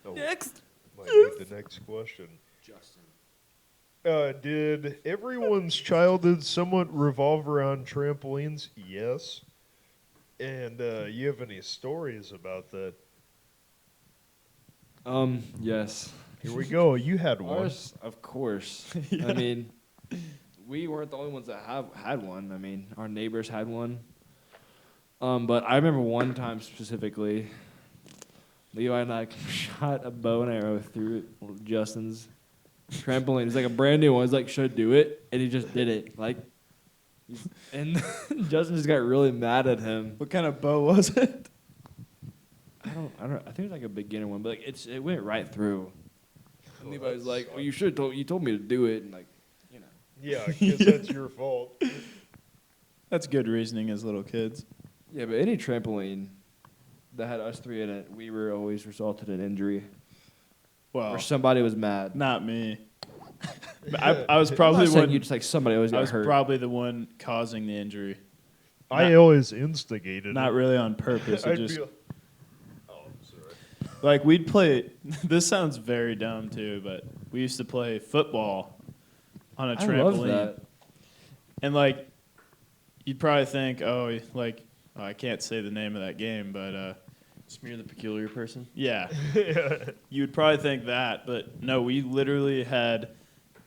Oh, Next. might be the next question. Justin. Did everyone's childhood somewhat revolve around trampolines? Yes. And you have any stories about that? Yes. Here we go. You had one. Ours, of course. I mean, we weren't the only ones that had one. I mean, our neighbors had one. But I remember one time specifically, Levi and I shot a bow and arrow through Justin's trampoline. It's like a brand new one. He's like, should I do it? And he just did it. Like, and Justin just got really mad at him. What kind of bow was it? I don't. I think it was like a beginner one, but like it went right through. And Levi was like, "Well, you should have you told me to do it." And like, you know. Yeah, because that's your fault. That's good reasoning as little kids. Yeah, but any trampoline that had us three in it, we were always resulted in injury. Well, Or somebody was mad. not me. I was I'm probably not saying one. you just like somebody always I got was hurt. probably the one causing the injury. I always instigated Not it. really on purpose. It I'd just be like, oh, I'm sorry. like we'd play. This sounds very dumb too, but we used to play football on a I trampoline, love that. and like you'd probably think, oh, like I can't say the name of that game, but Smear the peculiar person. yeah, you would probably think that, but no, we literally had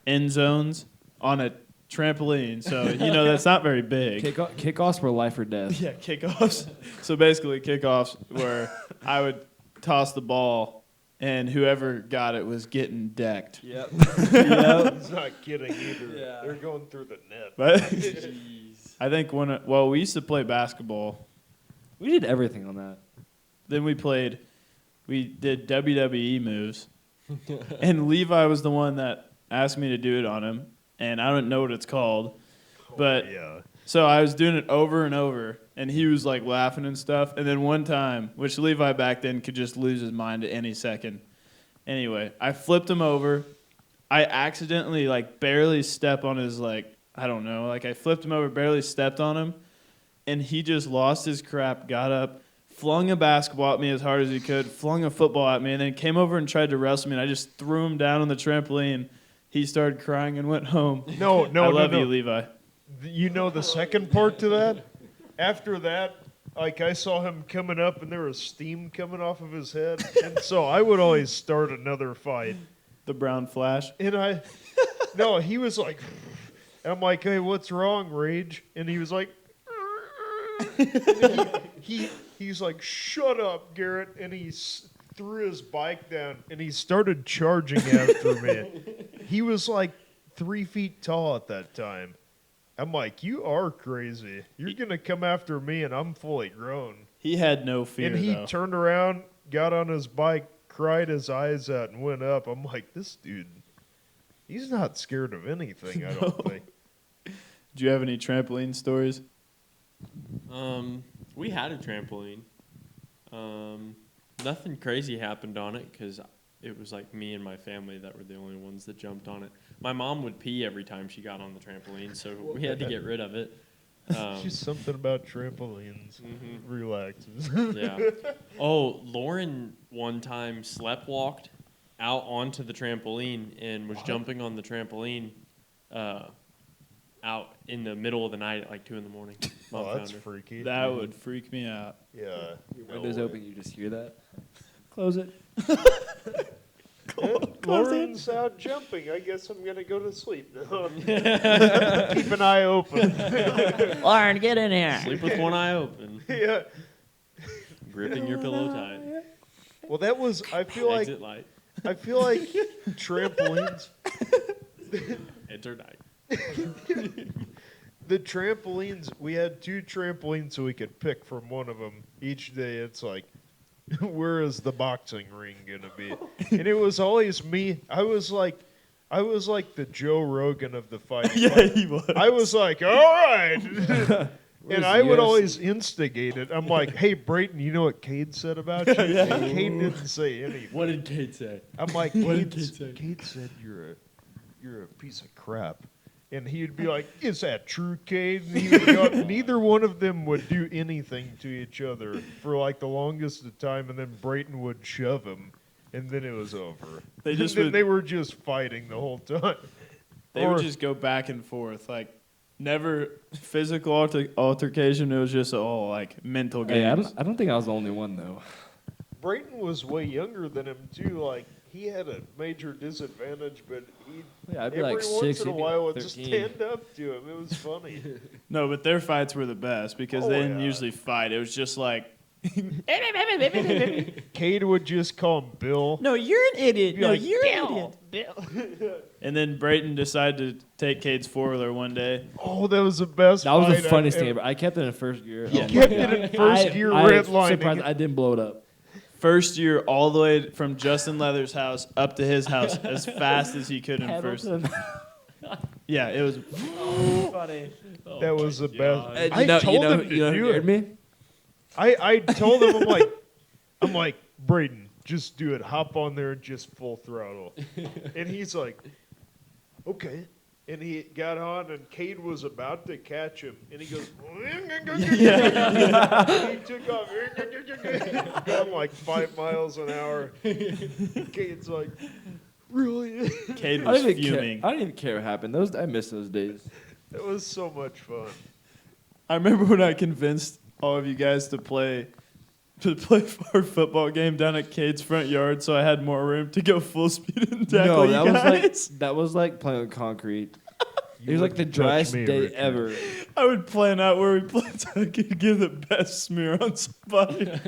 end zones on a trampoline, so that's not very big. Kickoffs were life or death. Yeah, kickoffs. So basically, kickoffs where I would toss the ball, and whoever got it was getting decked. Yep. He's not kidding either. Yeah. They're going through the net. But I think we used to play basketball. We did everything on that. Then we did WWE moves, and Levi was the one that asked me to do it on him, and I don't know what it's called, but Yeah. so I was doing it over and over, and he was like laughing and stuff. And then one time, which Levi back then could just lose his mind at any second. Anyway, I flipped him over. I accidentally barely step on his I flipped him over, barely stepped on him, and he just lost his crap, got up, flung a basketball at me as hard as he could, flung a football at me, and then came over and tried to wrestle me, and I just threw him down on the trampoline. He started crying and went home. No, I love you, Levi. You know the second part to that? After that, like I saw him coming up and there was steam coming off of his head, and so I would always start another fight. The brown flash. And no, he was like, and I'm like, hey, what's wrong, Rage? And he was like, and he's like, shut up, Garrett, and threw his bike down and he started charging after me. He was like 3 feet tall at that time. I'm like, you are crazy. You're going to come after me and I'm fully grown. He had no fear, And he though. turned around, got on his bike, cried his eyes out, and went up. I'm like, this dude, he's not scared of anything, I don't think. Do you have any trampoline stories? We had a trampoline. Nothing crazy happened on it because it was like me and my family that were the only ones that jumped on it. My mom would pee every time she got on the trampoline, so we had to get rid of it. Just something about trampolines relaxes. Yeah. Oh, Lauren one time sleepwalked out onto the trampoline and was jumping on the trampoline out in the middle of the night at like 2 in the morning. Mom Oh, found that's her. freaky. That would freak me out. Yeah. Your windows open, you just hear that. Close it. Lauren's out jumping. I guess I'm going to go to sleep now. Keep an eye open. Lauren, get in here. Sleep with one eye open, Yeah. gripping your pillow tight. Well, that was, I feel like trampolines, Enter night. the trampolines, we had 2 trampolines so we could pick from one of them each day. It's like, where is the boxing ring going to be? And it was always me. I was like the Joe Rogan of the fight. Yeah, he was. I was like, all right. And I would UFC? always instigate it. I'm like, hey, Brayton, you know what Cade said about you? And Cade didn't say anything. What did Kate say? I'm like, What did Cade Cade say? Cade said you're a piece of crap. And he'd be like, is that true, Cade? And he would go, neither one of them would do anything to each other for like the longest of time, and then Brayton would shove him, and then it was over. They just Then would- they were just fighting the whole time. They would just go back and forth, like never physical altercation. It was just all like mental Hey, games. I don't think I was the only one though. Brayton was way younger than him too. Like he had a major disadvantage, but he Yeah, I'd be every like once 6, in a he'd be while like would just 13. stand up to him. It was funny. No, but their fights were the best because Oh, they didn't yeah. usually fight. It was just like Cade would just call him Bill. No, you're an idiot. Be No, like, you're an idiot. And then Brayton decided to take Cade's 4-wheeler one day. Oh, that was the best. That was the fight funniest I've thing ever- ever. I kept it in first gear. He Oh my kept God. it in first gear, redlining. Surprised I didn't blow it up. First year, all the way from Justin Leather's house up to his house as fast as he could in first. Yeah, it was Funny. That was the best. And I told him to you do heard it. me? I told him, I'm like, Brayden, just do it. Hop on there and just full throttle. And he's like, okay. And he got on, and Cade was about to catch him. And he goes, and he took off. Going like 5 miles an hour. Cade's like, really? Cade I was didn't even fuming. care. I didn't even care what happened. I miss those days. It was so much fun. I remember when I convinced all of you guys to play our football game down at Cade's front yard, so I had more room to go full speed and tackle No, you that guys. was like playing with concrete. It You was like the wouldn't touch driest me, day Richard. ever. I would plan out where we played so I could give the best smear on somebody.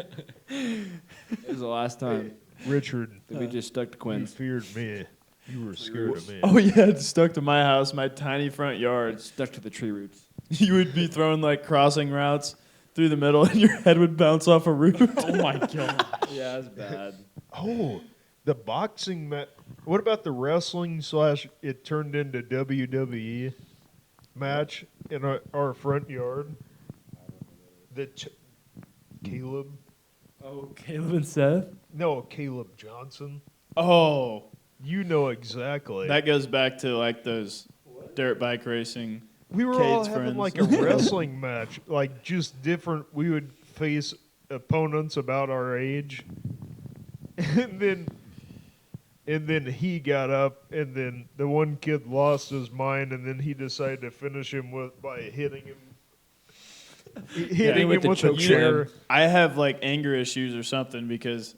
It was the last time Richard, that we just stuck to you Quinn's. feared me. You were scared of me. Oh yeah, it's stuck to my house, my tiny front yard. Stuck to the tree roots. You would be throwing like crossing routes through the middle, and your head would bounce off a root. Oh my god. Yeah, it's bad. Oh, the boxing match. What about the wrestling / it turned into WWE match in our front yard? Caleb? Oh, Caleb and Seth? No, Caleb Johnson. Oh, You know exactly. that goes back to like those dirt bike racing. We were all Cade's having friends. like a wrestling match, like just different. We would face opponents about our age, and then he got up, and then the one kid lost his mind, and then he decided to finish him by hitting him hitting with him the with a choke chair. I have like anger issues or something because,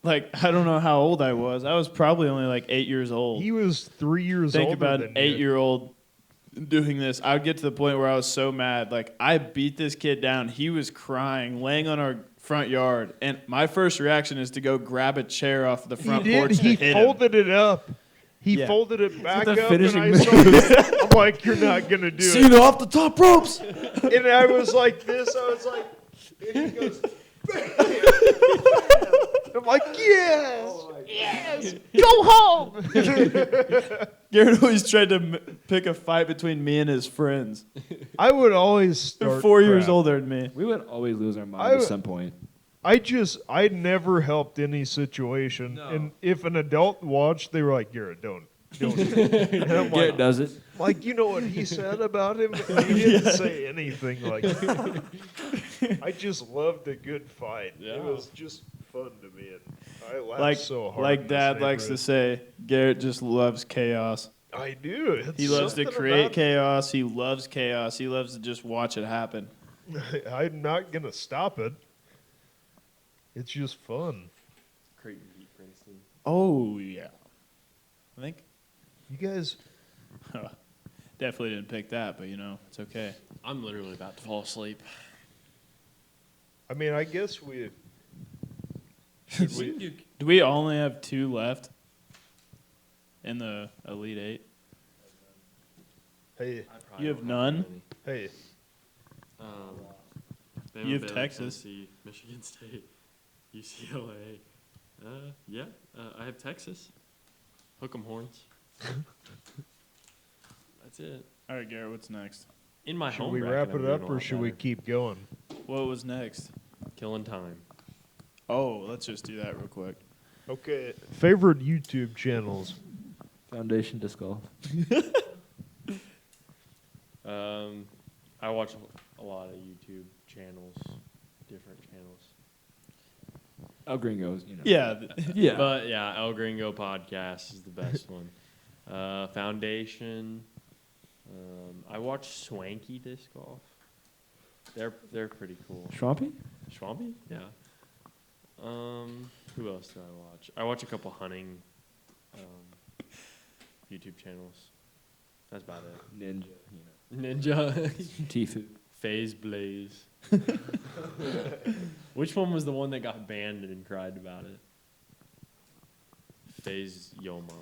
like, I don't know how old I was. I was probably only like 8 years old. He was 3 years Think older about than an you. 8-year-old doing this. I would get to the point where I was so mad. Like, I beat this kid down. He was crying, laying on our front yard. And my first reaction is to go grab a chair off the He front did. porch to He hit him. folded it up. He Yeah. folded it back the up, finishing and I saw I'm like, you're not going to do it. Cena off the top ropes. And I was like this. I was like, and he goes, I'm like, yes, yes, go home. Garrett always tried to pick a fight between me and his friends. I would always They're start 4 years crap. older than me. We would always lose our mind I- at some point. I never helped any situation. No. And if an adult watched, they were like, Garrett, don't. Do it. And I'm Garrett like, does it. you know what he said about him? And he didn't say anything like I just loved a good fight. Yeah. It was just fun to me. And I laughed Like, so hard. like in Dad this likes to neighborhood. say, Garrett just loves chaos. I do. It's He loves to something create about- chaos. He loves chaos. He loves to just watch it happen. I'm not going to stop it. It's just fun. Creighton beat Princeton. Oh, yeah. I think You guys, definitely didn't pick that, but, it's okay. I'm literally about to fall asleep. I mean, I guess we. Do we only have 2 left in the Elite Eight? Hey, You have none? hey. Bama, You have Baylor, Texas. Tennessee, Michigan State, UCLA. I have Texas. Hook 'em horns. That's it. All right, Garrett, what's next? In my Should home we bracket, wrap I'm it doing up a or lot should we better. keep going? What was next? Killing time? Oh, let's just do that real quick. Okay. Favorite YouTube channels? Foundation disc golf. I watch a lot of YouTube channels, different channels. El Gringos, Yeah. Yeah. But yeah, El Gringo podcast is the best one. Foundation. I watch Swanky disc golf. They're pretty cool. Schwampy? Schwampy? Yeah. Who else do I watch? I watch a couple hunting YouTube channels. That's about it. Ninja. Ninja. Tifu. Phase Blaze. Which one was the one that got banned and cried about it? Phase Yo Mama.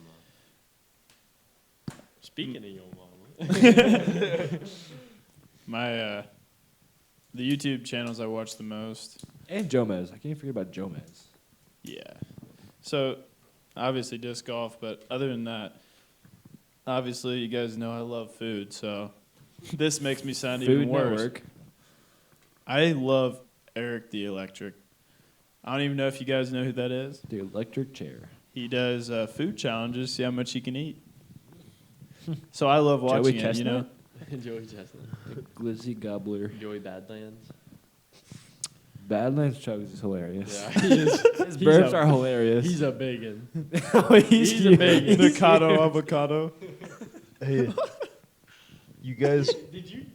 Speaking of Yo Mama. My the YouTube channels I watch the most. And Jomez. I can't forget about Jomez. Yeah. So obviously disc golf, but other than that, obviously you guys know I love food, so this makes me sound Food even worse. Network. I love Eric the Electric. I don't even know if you guys know who that is. The electric chair. He does food challenges, see how much he can eat. So I love watching it, you know. Joey Chestnut. Glizzy Gobbler. Joey Badlands. Badlands Chugs is hilarious. Yeah, he is. His burps are hilarious. He's a biggin. He's a big Avocado, avocado. Hey, you guys. Did you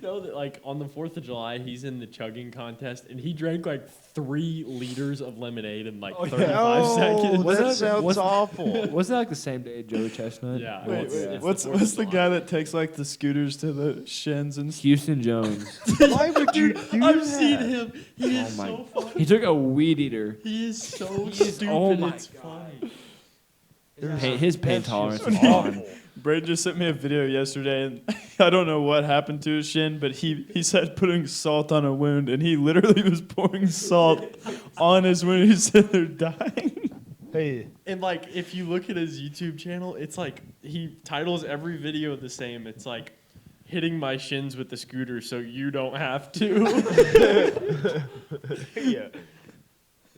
know that like on the 4th of July he's in the chugging contest and he drank like 3 liters of lemonade in like 35 seconds? Was that that- sounds was- awful. Wasn't that like the same day Joey Chestnut? Yeah. Wait, it's- wait, it's what's 4th of the July. guy that takes like the scooters to the shins and Houston Jones. Why would you do I've that? seen him. He is Oh my so funny. He took a weed eater. He is so He is- stupid. oh my it's funny. His pain That's tolerance just is on. awful. Brad just sent me a video yesterday, and I don't know what happened to his shin, but he said putting salt on a wound, and he literally was pouring salt on his wound. He said they're dying. Hey, And like, if you look at his YouTube channel, it's like he titles every video the same. It's like hitting my shins with the scooter, so you don't have to. yeah.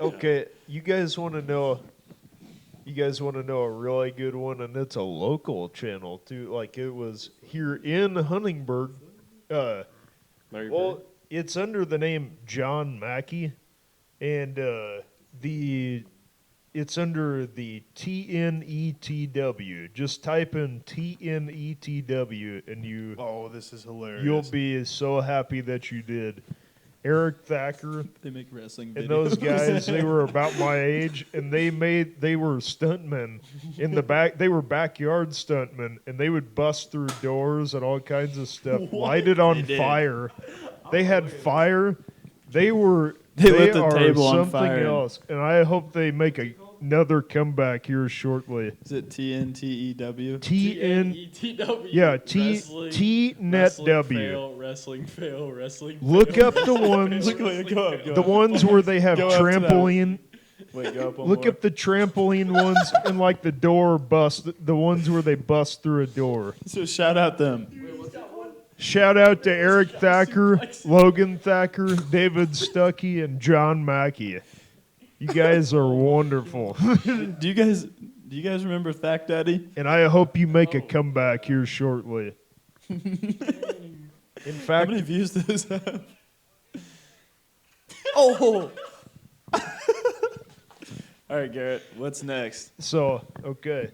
Okay, you guys want to know? You guys want to know a really good one, and it's a local channel too. Like it was here in Huntingburg. Larry Well, Bird. it's under the name John Mackey, and it's under the TNETW. Just type in TNETW, and Oh, this is hilarious. you'll be so happy that you did. Eric Thacker, They make wrestling videos. and those guys, they were about my age, and they were stuntmen in the back. They were backyard stuntmen, and they would bust through doors and all kinds of stuff, light it on They did. fire. They had fire. They were. They lit the are table on something fire. else, and I hope they make another comeback here shortly. Is it TNTEW? TNETW. Yeah, Wrestling, T net wrestling W. fail, wrestling fail, wrestling Look fail, up the ones, Go up. the ones where they have Go up to that. trampoline. Wait, go up one Look more. up the trampoline ones and like the door bust, the ones where they bust through a door. So shout out them. Shout out to Eric Thacker, Logan Thacker, David Stuckey, and John Mackey. You guys are wonderful. Do you guys remember Thack Daddy? And I hope you make a comeback here shortly. In How fact, many views does this have? Oh, All right, Garrett. What's next? so, okay.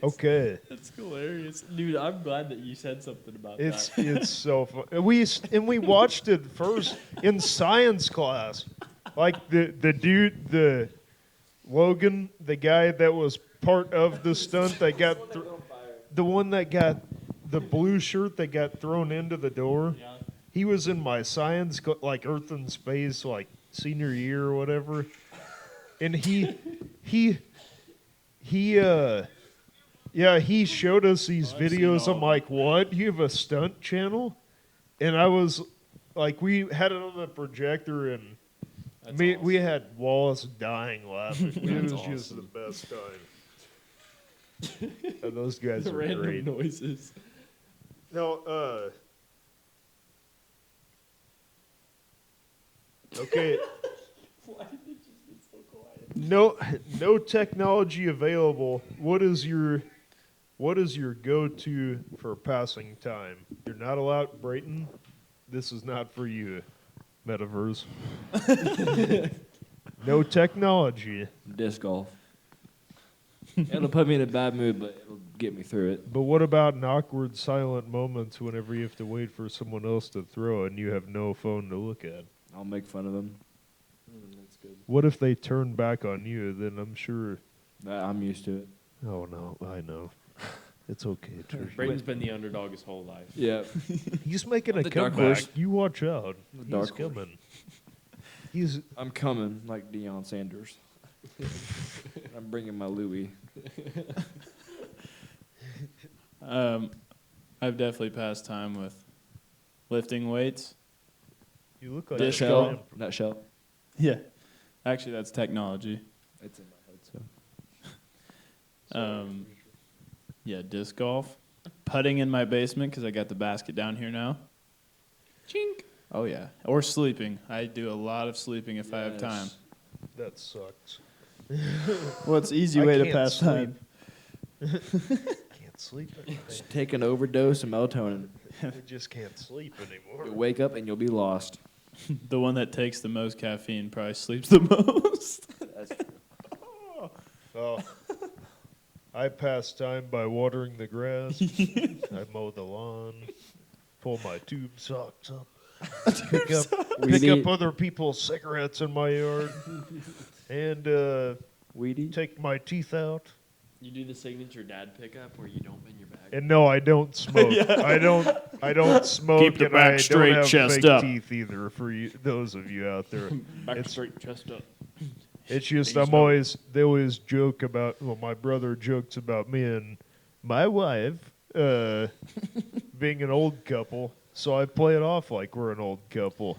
Okay. That's hilarious, dude. I'm glad that you said something about It's that. it's so fun. We watched it first in science class. Like the dude, the Logan, the guy that was part of the stunt that got the one that got the blue shirt that got thrown into the door. Yeah. He was in my science like Earth and Space like senior year or whatever. And he showed us these I've seen videos. all I'm of like, what? You have a stunt channel? And I was like, we had it on the projector, and That's we awesome. had Wallace dying laughing. It was That's just the awesome. best time. And those guys The are random great. noises. No, okay. Why did it just get so quiet? No technology available. What is your go-to for passing time? You're not allowed, Brayton. This is not for you, Metaverse. No technology. Disc golf. It'll put me in a bad mood, but it'll get me through it. But what about an awkward, silent moments whenever you have to wait for someone else to throw and you have no phone to look at? I'll make fun of them. That's good. What if they turn back on you? Then I'm sure. I'm used to it. Oh no, I know. It's okay, Trish. Brayden's been the underdog his whole life. Yeah. He's making I'm a the dark comeback. horse. You watch out. The He's dark horse. coming. He's I'm coming like Deion Sanders. I'm bringing my Louis. I've definitely passed time with lifting weights. You look like Disc a golf. champ. That shell. Yeah, actually, that's technology. It's in my head, so. Yeah, disc golf, putting in my basement because I got the basket down here now. Chink. Oh yeah, or sleeping. I do a lot of sleeping if I have time. That sucks. Well, it's an easy I way to can't pass time. Can't sleep anymore. Just take an overdose of melatonin. I just can't sleep anymore. You'll wake up and you'll be lost. The one that takes the most caffeine probably sleeps the most. Oh. I pass time by watering the grass. I mow the lawn. Pull my tube socks up. Pick up other people's cigarettes in my yard. And Weedy. take my teeth out. You do the signature dad pickup where you don't bend your back. And no, I don't smoke. I don't smoke. Keep the and back I straight, don't have chest fake up. teeth either. For you, those of you out there, Back it's- straight, chest up. it's just Things they always joke about. Well, my brother jokes about me and my wife being an old couple. So I play it off like we're an old couple.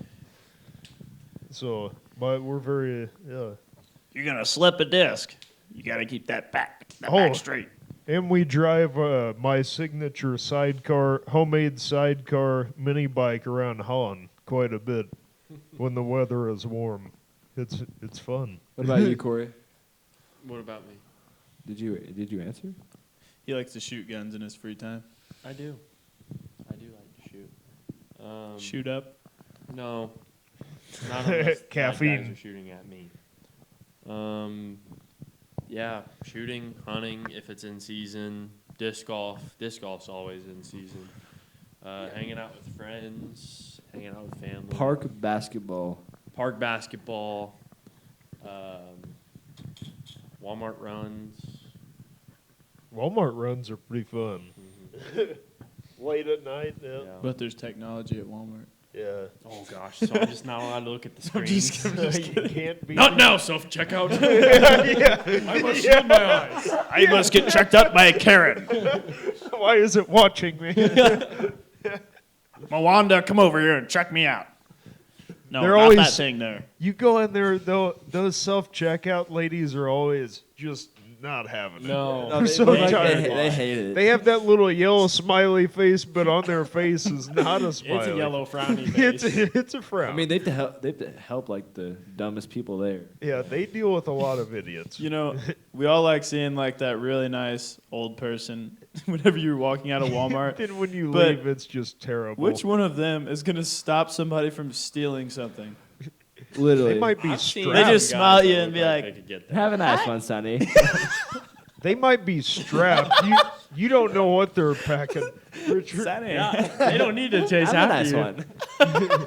So, we're very you're gonna slip a disc. You gotta keep that back straight. And we drive my signature sidecar, homemade sidecar mini bike around Holland quite a bit when the weather is warm. It's fun. What about you, Corey? What about me? Did you answer? He likes to shoot guns in his free time. I do like to shoot. Shoot up. No. Not unless Caffeine. bad guys are shooting at me. Yeah, shooting, hunting if it's in season, disc golf. Disc golf's always in season. Hanging out with friends, hanging out with family. Park basketball. Park basketball. Walmart runs. Walmart runs are pretty fun. Late at night, yeah. Yeah. But there's technology at Walmart. Yeah. Oh gosh, so I'm just not allowed to look at the screens. You can't be. Not now, self-checkout. I must shield my eyes. I must get checked out by a Karen. Why is it watching me? Mawanda, come over here and check me out. No, They're not always- that thing there. You go in there, though. Those self-checkout ladies are always just not having it. No. They're so tired. They hate it. They have that little yellow smiley face, but on their face is not a smiley. It's a yellow frowny face. It's a frown. I mean, they have to help like the dumbest people there. yeah, they deal with a lot of idiots. You know, we all like seeing like that really nice old person whenever you're walking out of Walmart. Then when you But leave, it's just terrible. Which one of them is going to stop somebody from stealing something? Literally. They might be I've seen strapped. They just guys smile at that you and look be they like, could get that. Have a nice one, Sonny. They might be strapped. You don't know what they're packing. Richard, Yeah, they don't need to chase Have a after nice you. one.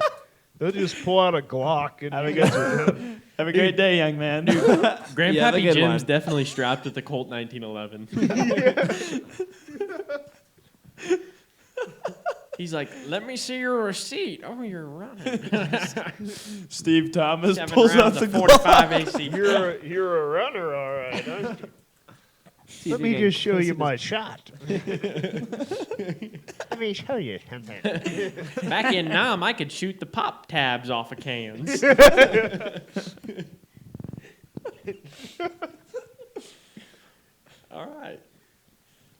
they'll just pull out a Glock and you guys are done. have a great day, young man. Yeah, have a Grandpappy good Jim's one. definitely strapped with the Colt 1911. He's like, let me see your receipt. Oh, you're running. Steve Thomas Seven pulls out rounds the of Glock. 45 AC. You're a runner, all right. Aren't you? Let me just show you my shot. Let me show you something. Back in Nam, I could shoot the pop tabs off of cans. All right.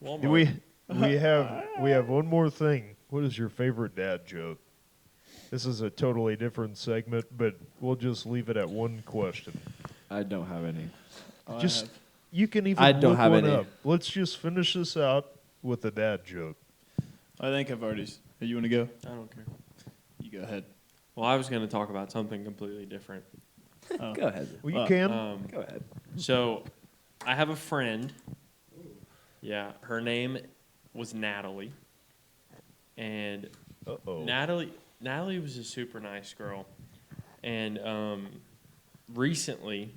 Walmart. We have one more thing. What is your favorite dad joke? This is a totally different segment, but we'll just leave it at one question. I don't have any. Oh, I Just have- you can even I don't look have one any. up. Let's just finish this out with a dad joke. I think I've already. You want to go? I don't care. You go ahead. Well, I was going to talk about something completely different. Oh. Go ahead. Well, you can. Go ahead. So, I have a friend. Yeah, her name was Natalie. And Uh-oh. Natalie was a super nice girl. And recently,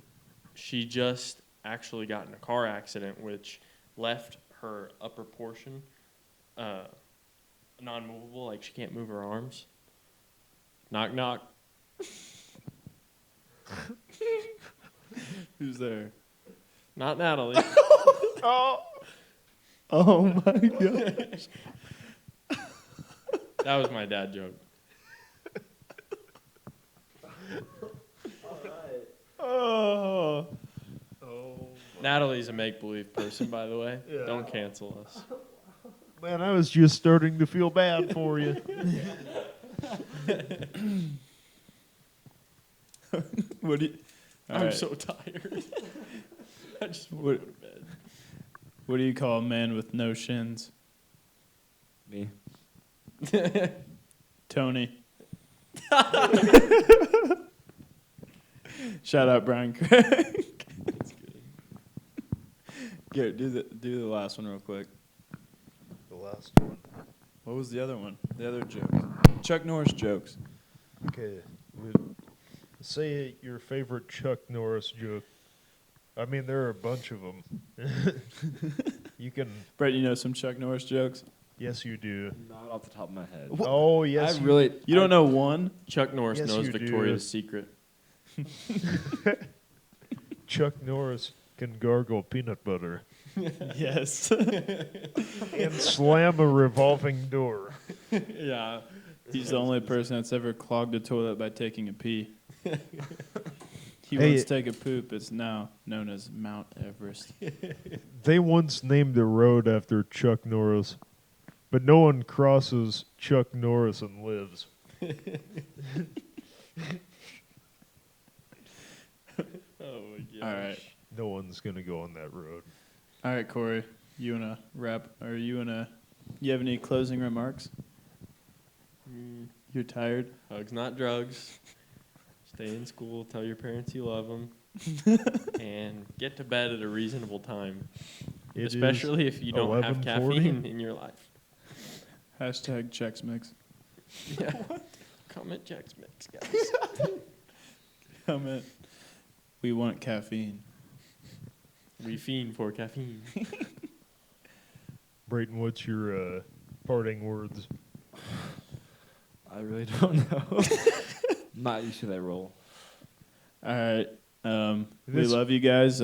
she just actually got in a car accident, which left her upper portion non-movable, like she can't move her arms. Knock, knock. Who's there? Not Natalie. Oh my gosh. That was my dad joke. Oh. Natalie's a make-believe person, by the way. Yeah. Don't cancel us. Man, I was just starting to feel bad for you. What do you? all I'm right. so tired. I just want What- to go to bed. What do you call a man with no shins? Me. Tony. Shout out Brian Craig. Garrett, do the last one real quick. The last one. What was the other one? The other joke. Chuck Norris jokes. Okay. Say your favorite Chuck Norris joke. I mean, there are a bunch of them. You can. Brett, you know some Chuck Norris jokes? Yes, you do. Not off the top of my head. Oh, yes. I really. You don't know one? Chuck Norris Yes, knows you do. Victoria's Secret. Chuck Norris can gargle peanut butter Yes. and slam a revolving door. Yeah. He's the only person that's ever clogged a toilet by taking a pee. He Hey, once take a poop. It's now known as Mount Everest. They once named a road after Chuck Norris, but no one crosses Chuck Norris and lives. Oh my gosh. All right. No one's going to go on that road. All right, Corey. You wanna wrap? Or you have any closing remarks? You're tired. Hugs, not drugs. Stay in school. Tell your parents you love them. and get to bed at a reasonable time, It is especially if you don't have 11:40. caffeine in your life. Hashtag Chex Mix. Yeah. Comment Chex Mix, guys. Comment. We want caffeine. We fiend for caffeine. Brayton, what's your parting words? I really don't know. Not used to that role. All right. We This- love you guys.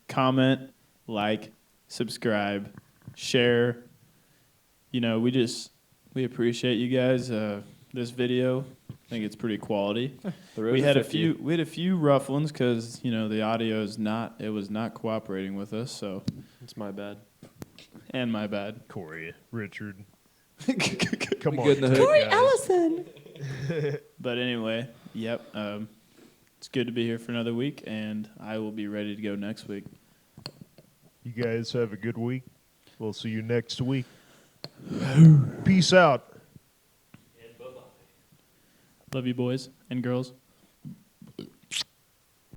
Comment, like, subscribe, share. You know, we appreciate you guys. This video, I think it's pretty quality. We had a few rough ones because the audio was not cooperating with us. So, It's my bad. and my bad. Corey, Richard. We Come on. good in the hood. guys. But anyway, yep. It's good to be here for another week, and I will be ready to go next week. You guys have a good week. We'll see you next week. Peace out. Love you, boys and girls.